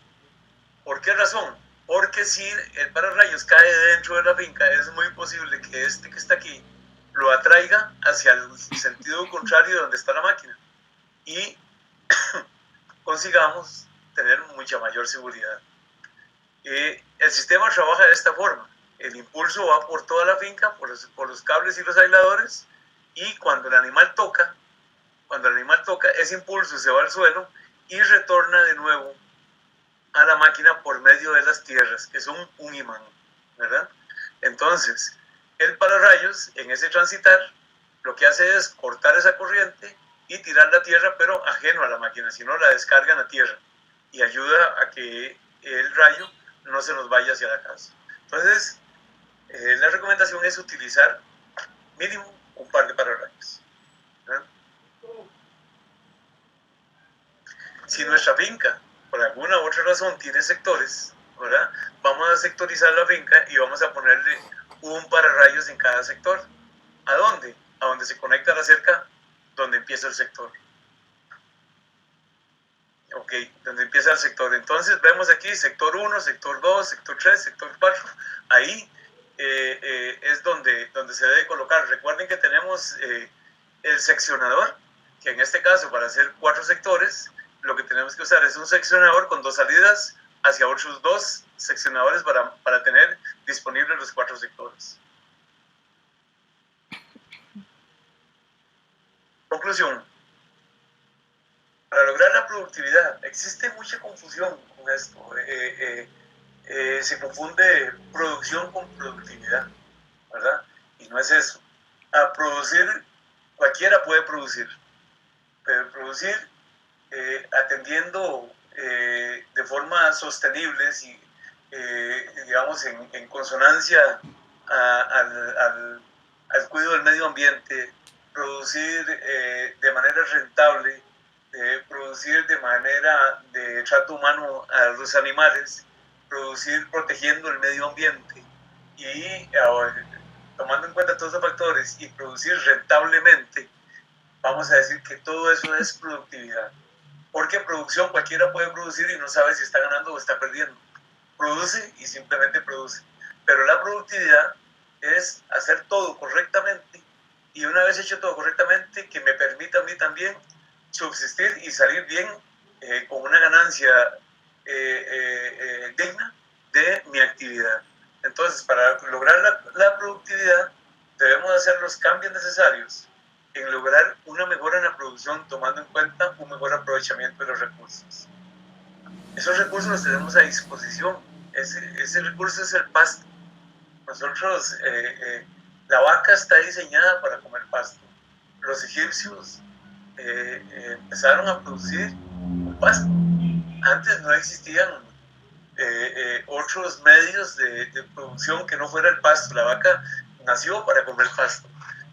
¿Por qué razón? Porque si el pararrayos cae dentro de la finca, es muy posible que este que está aquí lo atraiga hacia el sentido contrario de donde está la máquina y consigamos tener mucha mayor seguridad. El sistema trabaja de esta forma. El impulso va por toda la finca, por los cables y los aisladores, y cuando el animal toca, ese impulso se va al suelo y retorna de nuevo a la máquina por medio de las tierras, que son un imán, ¿verdad? Entonces, el pararrayos, en ese transitar, lo que hace es cortar esa corriente y tirar la tierra, pero ajeno a la máquina, sino la descarga en la tierra y ayuda a que el rayo no se nos vaya hacia la casa. Entonces, la recomendación es utilizar mínimo un par de pararrayos. ¿Verdad? Si nuestra finca, por alguna u otra razón, tiene sectores, ¿verdad? Vamos a sectorizar la finca y vamos a ponerle un pararrayos en cada sector. ¿A dónde? A donde se conecta la cerca, donde empieza el sector. Ok, donde empieza el sector. Entonces vemos aquí sector 1, sector 2, sector 3, sector 4. Ahí es donde se debe colocar. Recuerden que tenemos el seccionador, que en este caso para hacer 4 sectores, lo que tenemos que usar es un seccionador con 2 salidas hacia otros 2 seccionadores para tener disponibles los 4 sectores. Conclusión. Para lograr la productividad, existe mucha confusión con esto. Se confunde producción con productividad, ¿verdad? Y no es eso. A producir, cualquiera puede producir, pero producir atendiendo de forma sostenible y, digamos, en consonancia al cuidado del medio ambiente, producir de manera rentable, producir de manera de trato humano a los animales, producir protegiendo el medio ambiente y tomando en cuenta todos esos factores y producir rentablemente, vamos a decir que todo eso es productividad. Porque producción cualquiera puede producir y no sabe si está ganando o está perdiendo. Produce y simplemente produce. Pero la productividad es hacer todo correctamente y una vez hecho todo correctamente, que me permita a mí también subsistir y salir bien con una ganancia digna de mi actividad. Entonces, para lograr la productividad, debemos hacer los cambios necesarios en lograr una mejora en la producción, tomando en cuenta un mejor aprovechamiento de los recursos. Esos recursos los tenemos a disposición. Ese recurso es el pasto. Nosotros, la vaca está diseñada para comer pasto. Los egipcios empezaron a producir pasto. Antes no existían otros medios de producción que no fuera el pasto. La vaca nació para comer pasto.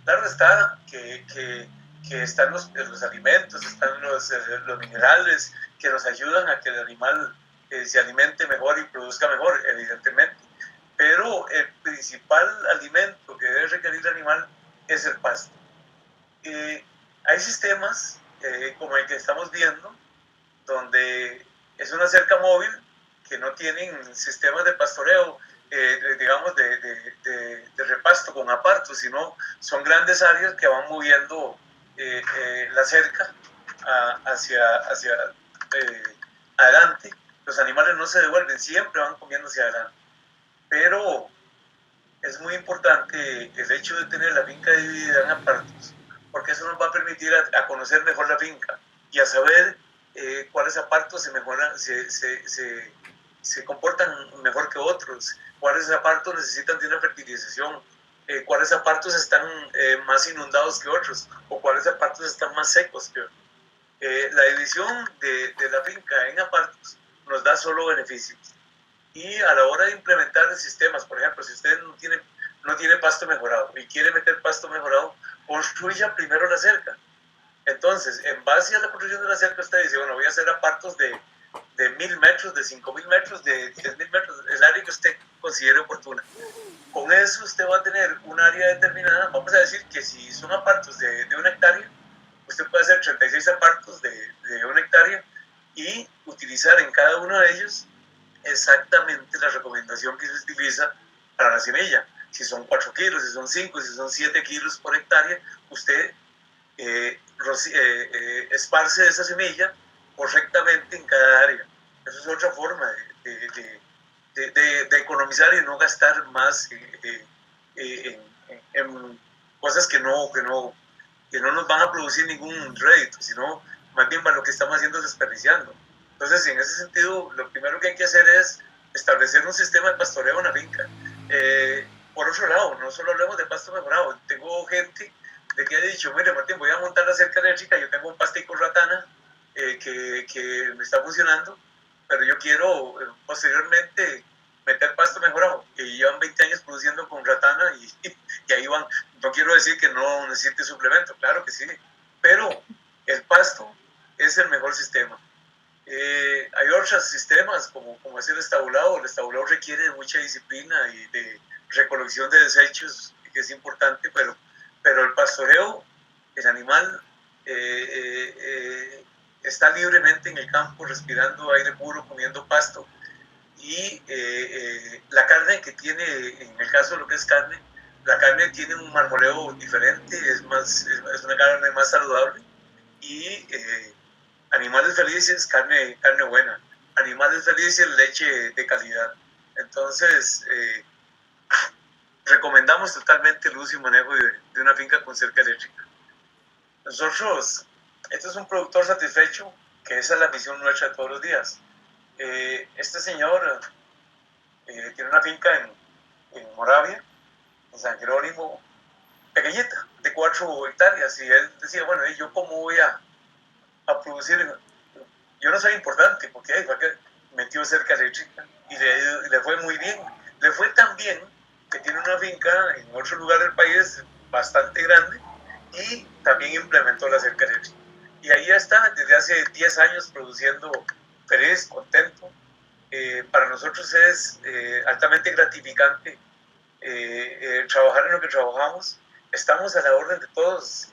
Claro está que están los alimentos, están los minerales que nos ayudan a que el animal se alimente mejor y produzca mejor, evidentemente. Pero el principal alimento que debe requerir el animal es el pasto. Hay sistemas como el que estamos viendo, donde es una cerca móvil que no tienen sistemas de pastoreo, digamos, de repasto con apartos, sino son grandes áreas que van moviendo la cerca hacia adelante. Los animales no se devuelven, siempre van comiendo hacia adelante. Pero es muy importante el hecho de tener la finca dividida en apartos, porque eso nos va a permitir a conocer mejor la finca y a saber cuáles apartos se comportan mejor que otros, cuáles apartos necesitan de una fertilización, cuáles apartos están más inundados que otros, o cuáles apartos están más secos que otros. La división de la finca en apartos nos da solo beneficios. Y a la hora de implementar sistemas, por ejemplo, si usted no tiene pasto mejorado y quiere meter pasto mejorado, construya primero la cerca. Entonces, en base a la construcción de la cerca, usted dice, bueno, voy a hacer apartos de 1.000 metros, de 5.000 metros, de 10.000 metros, el área que usted considere oportuna. Con eso usted va a tener un área determinada. Vamos a decir que si son apartos de 1 hectárea, usted puede hacer 36 apartos de 1 hectárea y utilizar en cada uno de ellos exactamente la recomendación que se utiliza para la semilla. Si son 4 kilos, si son 5, si son 7 kilos por hectárea, usted esparce esa semilla correctamente en cada área. Eso es otra forma de economizar y no gastar más en cosas que no nos van a producir ningún rédito, sino más bien lo que estamos haciendo es desperdiciando. Entonces, en ese sentido, lo primero que hay que hacer es establecer un sistema de pastoreo en la finca. por otro lado, no solo hablemos de pasto mejorado, tengo gente de que ha dicho, mire Martín, voy a montar la cerca eléctrica, yo tengo un pastico ratana que me está funcionando, pero yo quiero posteriormente meter pasto mejorado, y llevan 20 años produciendo con ratana y ahí van. No quiero decir que no necesite suplemento, claro que sí, pero el pasto es el mejor sistema. Hay otros sistemas como es el estabulado. El estabulado requiere de mucha disciplina y de recolección de desechos, que es importante, pero el pastoreo, el animal está libremente en el campo, respirando aire puro, comiendo pasto, y la carne que tiene, en el caso de lo que es carne, la carne tiene un marmoleo diferente, es una carne más saludable, y animales felices, carne buena. Animales felices, leche de calidad. Entonces, recomendamos totalmente el uso y manejo de una finca con cerca eléctrica. Nosotros, este es un productor satisfecho, que esa es la misión nuestra todos los días. Este señor tiene una finca en Moravia, en San Jerónimo, pequeñita, de 4 hectáreas, y él decía, bueno, ¿yo cómo voy a producir? Yo no soy importante, porque fue que metió cerca eléctrica y le fue muy bien. Le fue tan bien que tiene una finca en otro lugar del país bastante grande, y también implementó la cerca eléctrica. Y ahí está, desde hace 10 años produciendo, feliz, contento. Para nosotros es altamente gratificante trabajar en lo que trabajamos. Estamos a la orden de todos,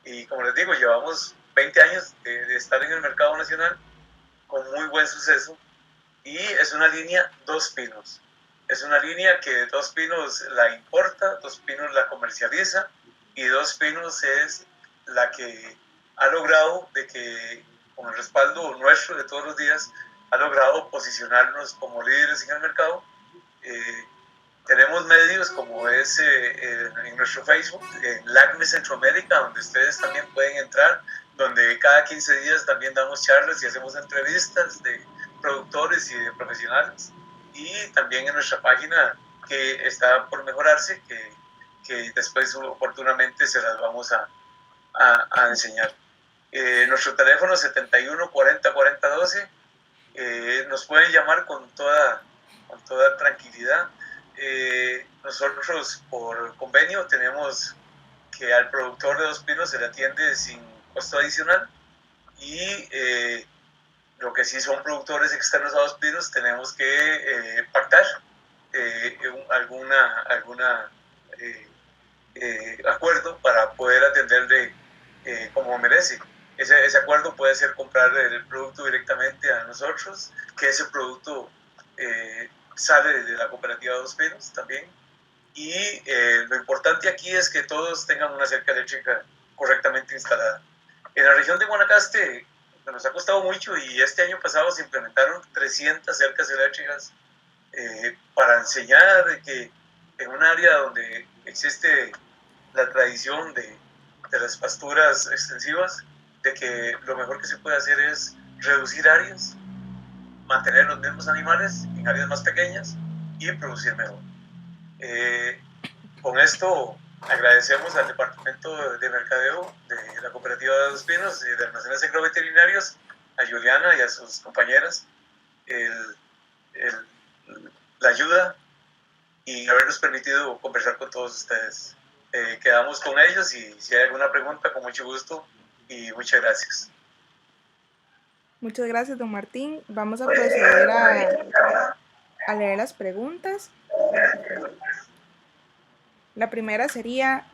y como les digo, llevamos 20 años de estar en el mercado nacional con muy buen suceso, y es una línea Dos Pinos. Es una línea que Dos Pinos la importa, Dos Pinos la comercializa, y Dos Pinos es la que ha logrado, de que con el respaldo nuestro de todos los días, ha logrado posicionarnos como líderes en el mercado. Tenemos medios como es en nuestro Facebook, en LACME Centroamérica, donde ustedes también pueden entrar, donde cada 15 días también damos charlas y hacemos entrevistas de productores y de profesionales. Y también en nuestra página, que está por mejorarse, que después oportunamente se las vamos a enseñar. Nuestro teléfono es 71 40 40 12. Nos pueden llamar con toda tranquilidad. Nosotros por convenio tenemos que al productor de Dos Pinos se le atiende sin costo adicional, y lo que sí son productores externos a Dos Pinos tenemos que pactar alguna acuerdo para poder atenderle como merece. Ese acuerdo puede ser comprar el producto directamente a nosotros, que ese producto sale de la cooperativa Dos Pinos también. Y lo importante aquí es que todos tengan una cerca eléctrica correctamente instalada. En la región de Guanacaste nos ha costado mucho, y este año pasado se implementaron 300 cercas eléctricas para enseñar que en un área donde existe la tradición de las pasturas extensivas, de que lo mejor que se puede hacer es reducir áreas, mantener los mismos animales en áreas más pequeñas y producir mejor. Con esto agradecemos al Departamento de Mercadeo de la Cooperativa de Dos Pinos, de Almacenes Agroveterinarios, a Juliana y a sus compañeras, la ayuda y habernos permitido conversar con todos ustedes. Quedamos con ellos, y si hay alguna pregunta, con mucho gusto, y muchas gracias. Muchas gracias, don Martín. Vamos a proceder a leer las preguntas. La primera sería,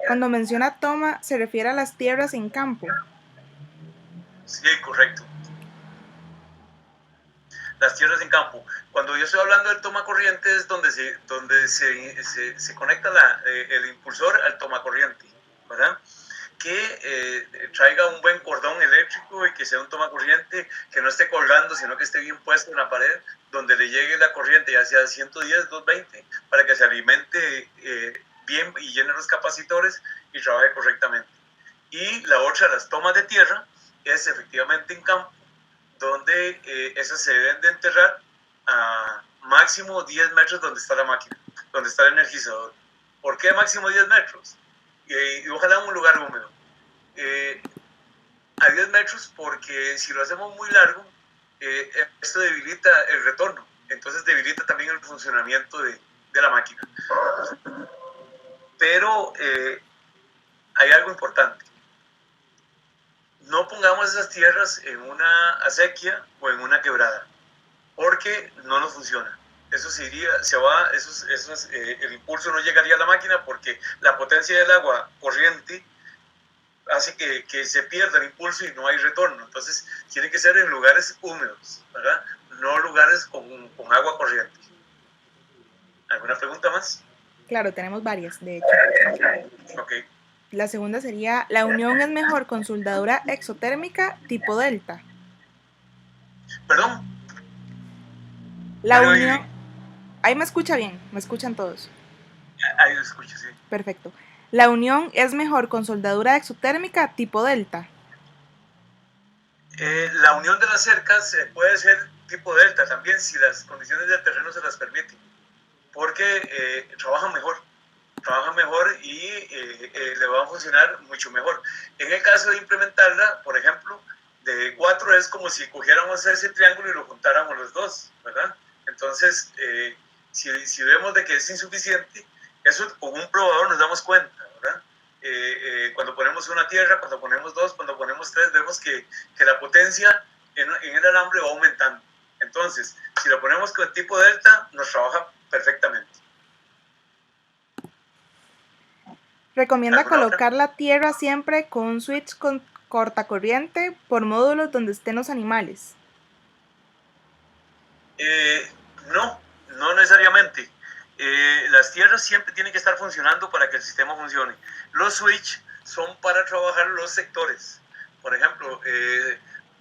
cuando menciona toma, ¿se refiere a las tierras en campo? Sí, correcto. Las tierras en campo. Cuando yo estoy hablando del toma corriente es donde se conecta el impulsor al toma corriente, ¿verdad? Que traiga un buen cordón eléctrico y que sea un toma corriente que no esté colgando, sino que esté bien puesto en la pared, donde le llegue la corriente, ya sea 110, 220, para que se alimente bien y llene los capacitores y trabaje correctamente. Y la otra, las tomas de tierra, es efectivamente en campo, donde esas se deben de enterrar a máximo 10 metros donde está la máquina. donde está el energizador. ¿Por qué máximo 10 metros? Y ojalá en un lugar húmedo. A 10 metros porque si lo hacemos muy largo, esto debilita el retorno, entonces debilita también el funcionamiento de la máquina. Pero hay algo importante. No pongamos esas tierras en una acequia o en una quebrada, porque no nos funciona. Eso se iría, se va, el impulso no llegaría a la máquina porque la potencia del agua corriente hace que se pierda el impulso y no hay retorno. Entonces, tiene que ser en lugares húmedos, ¿verdad? No lugares con agua corriente. ¿Alguna pregunta más? Claro, tenemos varias, de hecho. Ok. La segunda sería, ¿la unión es mejor con soldadura exotérmica tipo delta? ¿Perdón? No La le oí unión... bien. Ahí me escucha bien, me escuchan todos. Ahí lo escucho, sí. Perfecto. ¿La unión es mejor con soldadura exotérmica tipo delta? La unión de las cercas puede ser tipo delta también si las condiciones del terreno se las permiten, porque trabajan mejor y le va a funcionar mucho mejor. En el caso de implementarla, por ejemplo, de 4 es como si cogiéramos ese triángulo y lo juntáramos los dos, ¿verdad? Entonces, si vemos de que es insuficiente, eso con un probador nos damos cuenta, ¿verdad? Cuando ponemos una tierra, cuando ponemos dos, cuando ponemos tres, vemos que la potencia en el alambre va aumentando. Entonces, si lo ponemos con el tipo delta, nos trabaja perfectamente. Recomienda ¿Alguna otra? colocar la tierra siempre con un switch con cortacorriente por módulos donde estén los animales. No, no necesariamente. Las tierras siempre tienen que estar funcionando para que el sistema funcione. Los switch son para trabajar los sectores. Por ejemplo,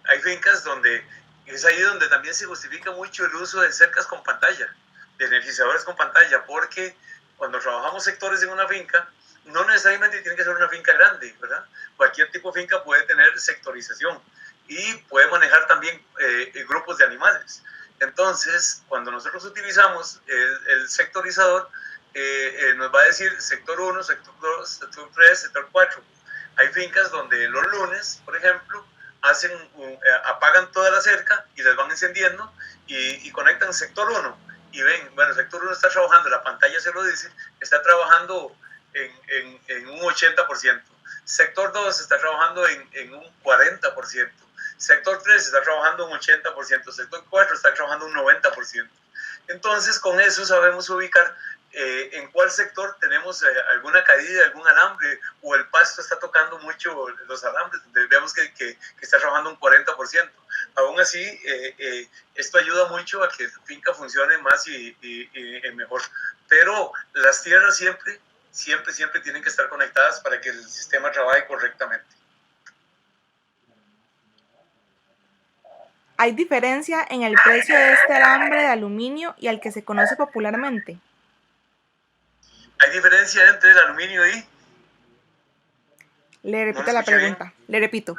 hay fincas donde es ahí donde también se justifica mucho el uso de cercas con pantalla, de energizadores con pantalla, porque cuando trabajamos sectores en una finca, no necesariamente tiene que ser una finca grande, ¿verdad? Cualquier tipo de finca puede tener sectorización y puede manejar también grupos de animales. Entonces, cuando nosotros utilizamos el sectorizador, nos va a decir sector 1, sector 2, sector 3, sector 4. Hay fincas donde los lunes, por ejemplo, apagan toda la cerca y les van encendiendo y conectan sector 1 y ven, bueno, sector 1 está trabajando, la pantalla se lo dice, está trabajando en un 80%. Sector 2 está trabajando en un 40%. Sector 3 está trabajando un 80%. Sector 4 está trabajando un 90%. Entonces, con eso sabemos ubicar en cuál sector tenemos alguna caída, algún alambre, o el pasto está tocando mucho los alambres, vemos que está trabajando un 40%. Aún así, esto ayuda mucho a que la finca funcione más y mejor. Pero las tierras siempre tienen que estar conectadas para que el sistema trabaje correctamente. ¿Hay diferencia en el precio de este alambre de aluminio y al que se conoce popularmente? ¿Hay diferencia entre el aluminio y? Le No lo repito la escuché bien. pregunta. Le repito.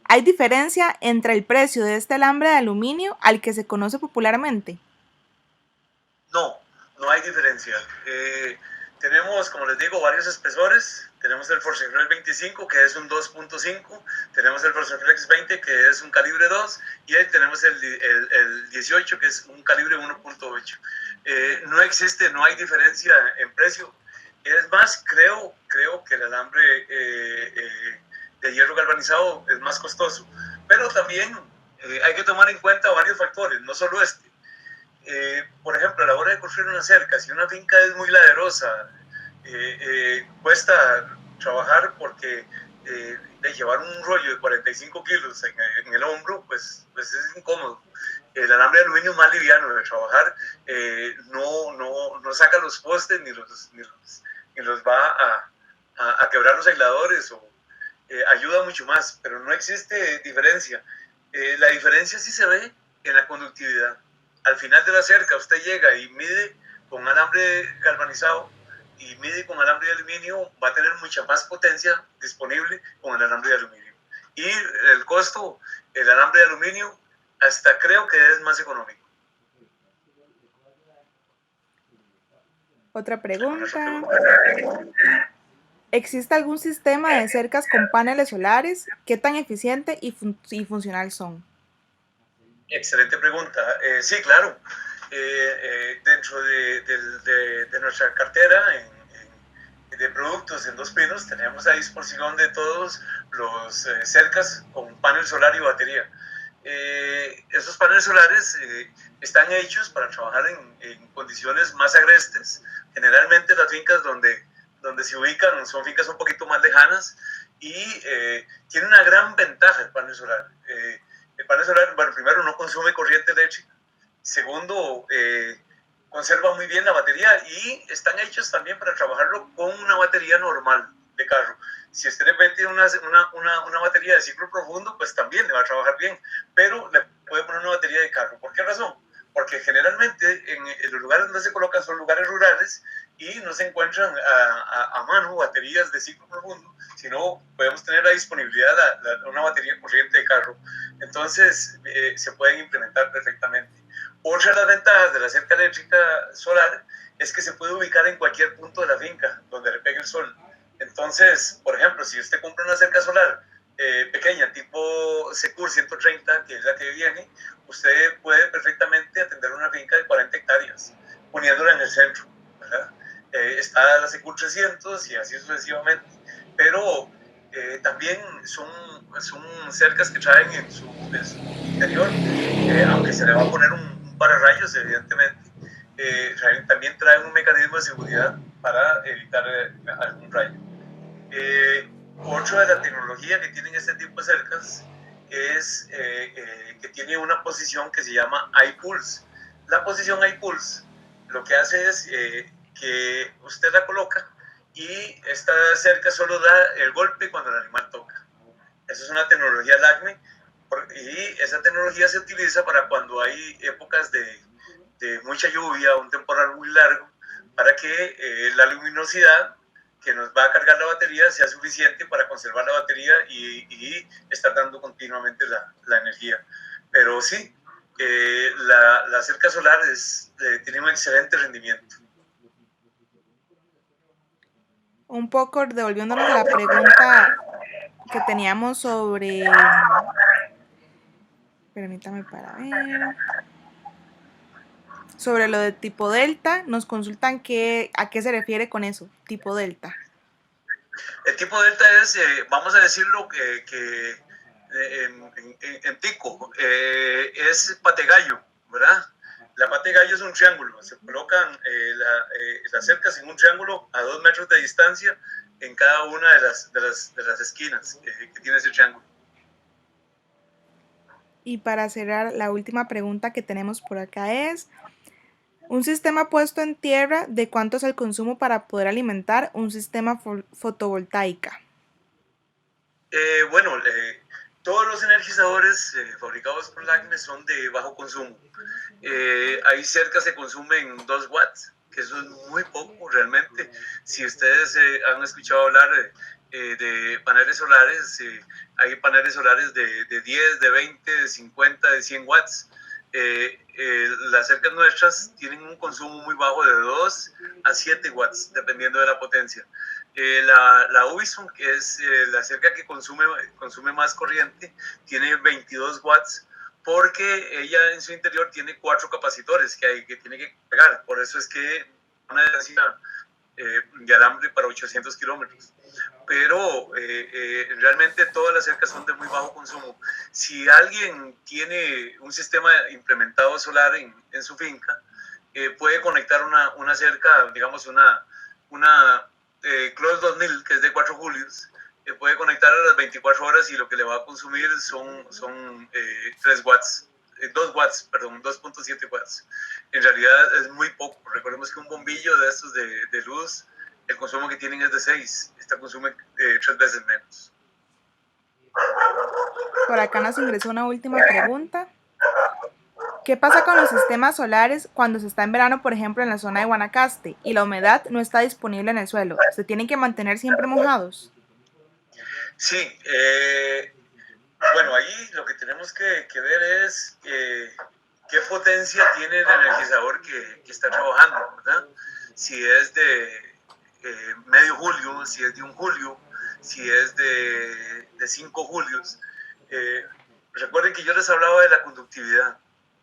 ¿Hay diferencia entre el precio de este alambre de aluminio al que se conoce popularmente? No, no hay diferencia. Tenemos, como les digo, varios espesores. Tenemos el Forceflex 25, que es un 2.5. Tenemos el Forceflex 20, que es un calibre 2. Y ahí tenemos el 18, que es un calibre 1.8. No hay diferencia en precio. Es más, creo que el alambre de hierro galvanizado es más costoso. Pero también hay que tomar en cuenta varios factores, no solo este. Por ejemplo, a la hora de construir una cerca, si una finca es muy laderosa, cuesta trabajar porque de llevar un rollo de 45 kilos en el hombro, pues es incómodo. El alambre de aluminio es más liviano de trabajar, no saca los postes ni los va a quebrar los aisladores, o ayuda mucho más, pero no existe diferencia. La diferencia sí se ve en la conductividad. Al final de la cerca usted llega y mide con alambre galvanizado y mide con alambre de aluminio, va a tener mucha más potencia disponible con el alambre de aluminio. Y el costo, el alambre de aluminio, hasta creo que es más económico. Otra ¿Alguna otra pregunta. pregunta? ¿Existe algún sistema de cercas con paneles solares? ¿Qué tan eficiente y funcional son? Excelente pregunta. Sí, claro. Dentro de nuestra cartera de productos en Dos Pinos tenemos a disposición de todos los cercas con panel solar y batería. Esos paneles solares están hechos para trabajar en condiciones más agrestes. Generalmente las fincas donde se ubican son fincas un poquito más lejanas y tiene una gran ventaja el panel solar. El panel solar, bueno, primero no consume corriente eléctrica, segundo, conserva muy bien la batería y están hechos también para trabajarlo con una batería normal de carro. Si usted le mete una batería de ciclo profundo, pues también le va a trabajar bien, pero le puede poner una batería de carro. ¿Por qué razón? Porque generalmente en los lugares donde se colocan son lugares rurales y no se encuentran a mano baterías de ciclo profundo, sino podemos tener a disponibilidad una batería corriente de carro. Entonces se pueden implementar perfectamente. Otra de las ventajas de la cerca eléctrica solar es que se puede ubicar en cualquier punto de la finca donde le pegue el sol. Entonces, por ejemplo, si usted compra una cerca solar pequeña, tipo Secur 130, que es la que viene, usted puede perfectamente atender una finca de 40 hectáreas, poniéndola en el centro, ¿verdad? Está la Secur 300 y así sucesivamente. Pero también son cercas que traen en su interior, aunque se le va a poner un pararrayos, evidentemente, también trae un mecanismo de seguridad para evitar algún rayo. Otro de la tecnología que tienen este tipo de cercas es que tiene una posición que se llama iPulse. La posición iPulse lo que hace es que usted la coloca y esta cerca solo da el golpe cuando el animal toca. Eso es una tecnología LACME y esa tecnología se utiliza para cuando hay épocas de mucha lluvia, un temporal muy largo, para que la luminosidad que nos va a cargar la batería sea suficiente para conservar la batería y estar dando continuamente la energía. Pero sí, la cerca solar tiene un excelente rendimiento. Un poco devolviéndonos a la pregunta que teníamos sobre, permítame para ver, sobre lo de tipo delta, nos consultan a qué se refiere con eso, tipo delta. El tipo delta es, vamos a decirlo, que en tico, es pategallo, ¿verdad? La pata de gallo es un triángulo, se colocan las cercas en un triángulo a 2 metros de distancia en cada una de las esquinas que tiene ese triángulo. Y para cerrar, la última pregunta que tenemos por acá es, un sistema puesto en tierra, ¿de cuánto es el consumo para poder alimentar un sistema fotovoltaica? Bueno, todos los energizadores fabricados por LACME son de bajo consumo. Hay cercas que consumen 2 watts, que eso es muy poco realmente. Si ustedes han escuchado hablar de paneles solares, hay paneles solares de 10, de 20, de 50, de 100 watts. Las cercas nuestras tienen un consumo muy bajo de 2 a 7 watts, dependiendo de la potencia. La Ubison, que es la cerca que consume más corriente, tiene 22 watts porque ella en su interior tiene 4 capacitores que tiene que pegar. Por eso es que una densidad de alambre para 800 kilómetros. Pero realmente todas las cercas son de muy bajo consumo. Si alguien tiene un sistema implementado solar en su finca, puede conectar una cerca, digamos una Close 2000, que es de 4 julios, puede conectar a las 24 horas y lo que le va a consumir son 3 watts. 2 watts, perdón, 2.7 watts. En realidad es muy poco. Recordemos que un bombillo de estos de luz, el consumo que tienen es de 6. Esta consume 3 veces menos. Por acá nos ingresó una última pregunta. ¿Qué pasa con los sistemas solares cuando se está en verano, por ejemplo, en la zona de Guanacaste y la humedad no está disponible en el suelo? ¿Se tienen que mantener siempre mojados? Sí, bueno, ahí lo que tenemos que ver es qué potencia tiene el energizador que está trabajando, ¿verdad? si es de medio julio, si es de 1 julio, si es de 5 julios. Recuerden que yo les hablaba de la conductividad,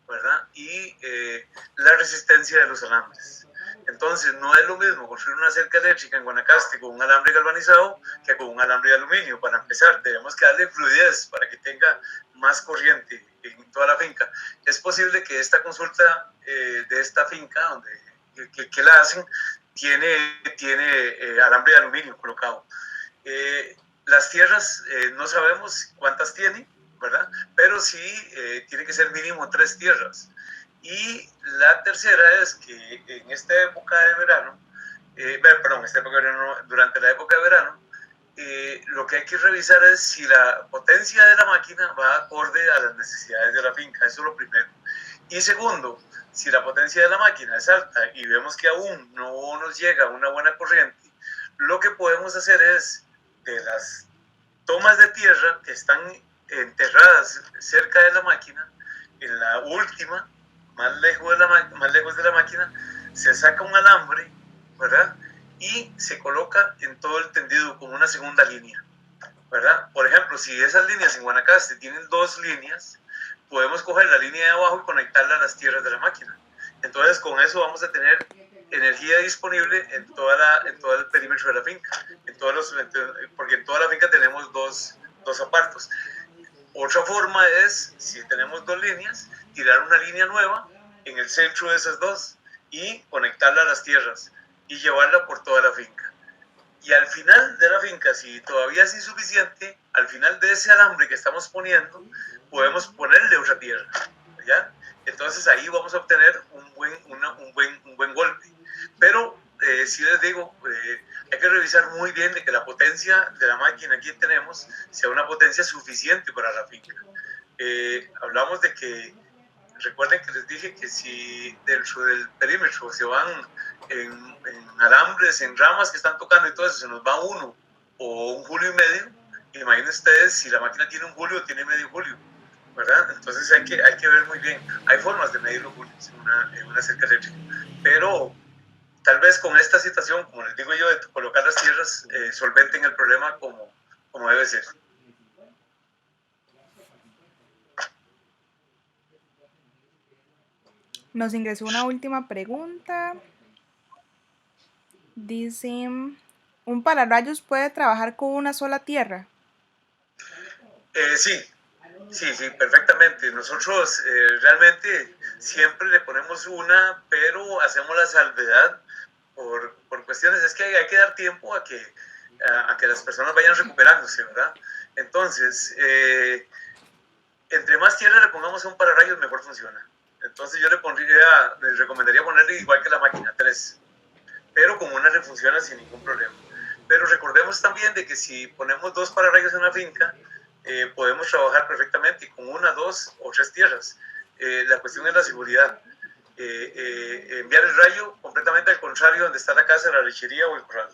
¿verdad? Y la resistencia de los alambres. Entonces, no es lo mismo construir una cerca eléctrica en Guanacaste con un alambre galvanizado que con un alambre de aluminio. Para empezar, tenemos que darle fluidez para que tenga más corriente en toda la finca. Es posible que esta consulta de esta finca que la hacen tiene alambre de aluminio colocado. Las tierras no sabemos cuántas tiene, ¿verdad? Pero sí tiene que ser mínimo 3 tierras. Y la tercera es que en esta época de verano, durante la época de verano, lo que hay que revisar es si la potencia de la máquina va acorde a las necesidades de la finca. Eso es lo primero. Y segundo, si la potencia de la máquina es alta y vemos que aún no nos llega una buena corriente, lo que podemos hacer es, de las tomas de tierra que están enterradas cerca de la máquina, en la última, más lejos de la máquina, se saca un alambre, ¿verdad? Y se coloca en todo el tendido como una segunda línea, ¿verdad? Por ejemplo, si esas líneas en Guanacaste tienen 2 líneas, podemos coger la línea de abajo y conectarla a las tierras de la máquina. Entonces, con eso vamos a tener energía disponible en todo el perímetro de la finca, porque en toda la finca tenemos dos apartos. Otra forma es, si tenemos 2 líneas, tirar una línea nueva en el centro de esas 2 y conectarla a las tierras y llevarla por toda la finca. Y al final de la finca, si todavía es insuficiente, al final de ese alambre que estamos poniendo, podemos ponerle otra tierra, ¿ya? Entonces ahí vamos a obtener un buen golpe. Pero sí les digo, hay que revisar muy bien de que la potencia de la máquina que tenemos sea una potencia suficiente para la finca. Hablamos de que, recuerden que les dije que si dentro del perímetro se van en alambres, en ramas que están tocando y todo eso, se nos va 1 o 1,5 julio, imaginen ustedes si la máquina tiene 1 julio o tiene medio julio, ¿verdad? Entonces hay que ver muy bien. Hay formas de medir los julios en una cerca eléctrica, pero tal vez con esta situación, como les digo yo, de colocar las tierras, solventen el problema como debe ser. Nos ingresó una última pregunta. Dice, ¿un pararrayos puede trabajar con una sola tierra? Sí, perfectamente. Nosotros realmente siempre le ponemos una, pero hacemos la salvedad por cuestiones. Es que hay que dar tiempo a que las personas vayan recuperándose, ¿verdad? Entonces, entre más tierra le pongamos a un pararrayos, mejor funciona. Entonces yo les recomendaría ponerle igual que la máquina, 3, pero con una le funciona sin ningún problema. Pero recordemos también de que si ponemos 2 pararrayos en una finca, podemos trabajar perfectamente con 1, 2 o 3 tierras. La cuestión es la seguridad. Enviar el rayo completamente al contrario donde está la casa, la lechería o el corral.